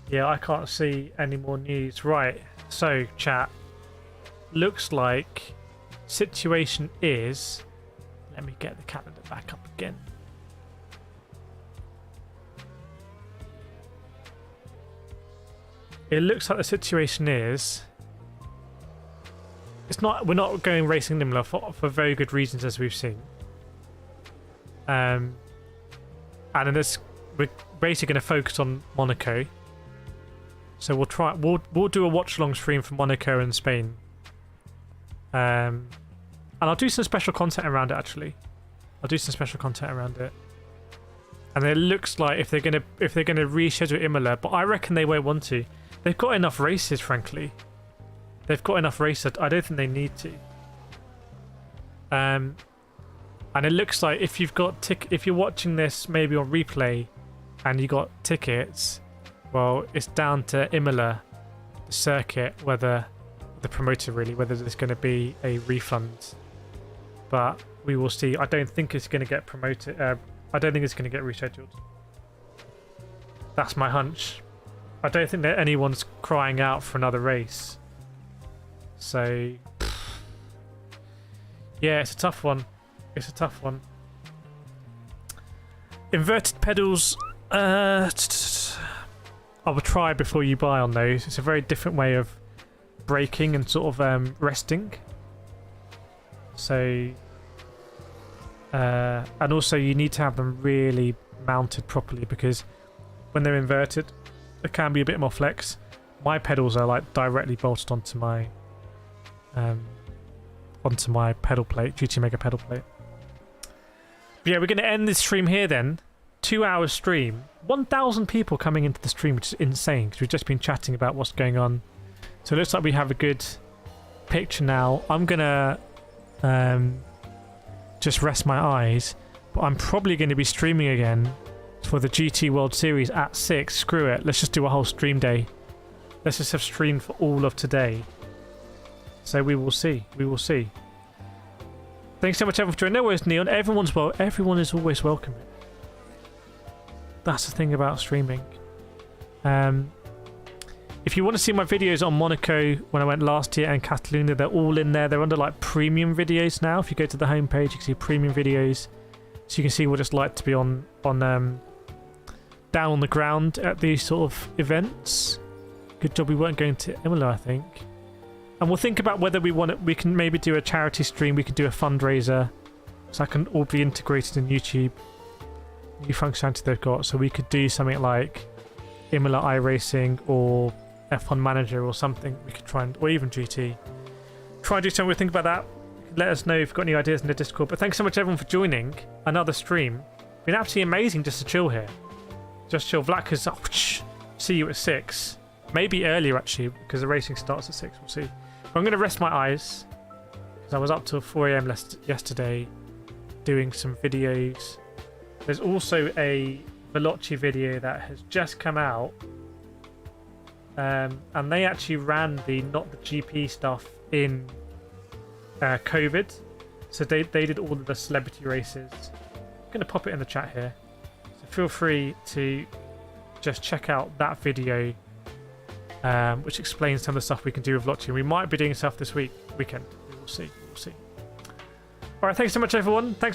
Yeah, I can't see any more news. Right, so chat. Looks like situation is... Let me get the calendar back up again. It looks like the situation is... We're not going racing Imola for very good reasons, as we've seen. And in this, we're basically going to focus on Monaco. So we'll do a watch along stream from Monaco and Spain. And I'll do some special content around it, actually. I'll do some special content around it. And it looks like if they're gonna reschedule Imola, but I reckon they won't want to. They've got enough races, frankly. They've got enough races. I don't think they need to. And it looks like if you're watching this maybe on replay, and you got tickets, well, it's down to Imola, the circuit, whether the promoter really, whether there's going to be a refund. But we will see. I don't think it's going to get promoted. I don't think it's going to get rescheduled. That's my hunch. I don't think that anyone's crying out for another race. So, yeah, it's a tough one. It's a tough one. Inverted pedals. I will try before you buy on those. It's a very different way of braking and sort of resting. So, and also you need to have them really mounted properly, because when they're inverted, there can be a bit more flex. My pedals are like directly bolted onto my pedal plate, GT Mega pedal plate. But yeah, we're going to end this stream here then. 2-hour stream. 1,000 people coming into the stream, which is insane, because we've just been chatting about what's going on. So it looks like we have a good picture now. I'm going to just rest my eyes, but I'm probably going to be streaming again for the GT World Series at 6. Screw it. Let's just do a whole stream day. Let's just have streamed for all of today. So we will see. We will see. Thanks so much, everyone, for joining. No worries, Neon. Everyone is always welcome. That's the thing about streaming. If you want to see my videos on Monaco when I went last year and Catalunya, they're all in there. They're under like premium videos now. If you go to the homepage, you can see premium videos, so you can see what it's like to be on down on the ground at these sort of events. Good job we weren't going to Imola, I think. And we'll think about whether we can maybe do a charity stream. We could do a fundraiser, So that can all be integrated in YouTube. New functionality they've got, so we could do something like Imola iRacing or F1 Manager or something. We could try and, or even GT. Try and do something. We think about that. Let us know if you've got any ideas in the Discord. But thanks so much everyone for joining another stream. Been absolutely amazing just to chill here. Just chill. Vlad is see you at 6. Maybe earlier actually, because the racing starts at 6. We'll see. But I'm going to rest my eyes because I was up till 4 AM yesterday doing some videos. There's also a Veloci video that has just come out, and they actually ran the not the GP stuff in COVID, so they did all of the celebrity races. I'm going to pop it in the chat here, so feel free to just check out that video, which explains some of the stuff we can do with Veloci. We might be doing stuff this weekend. We will see. All right, thanks so much everyone. Thanks.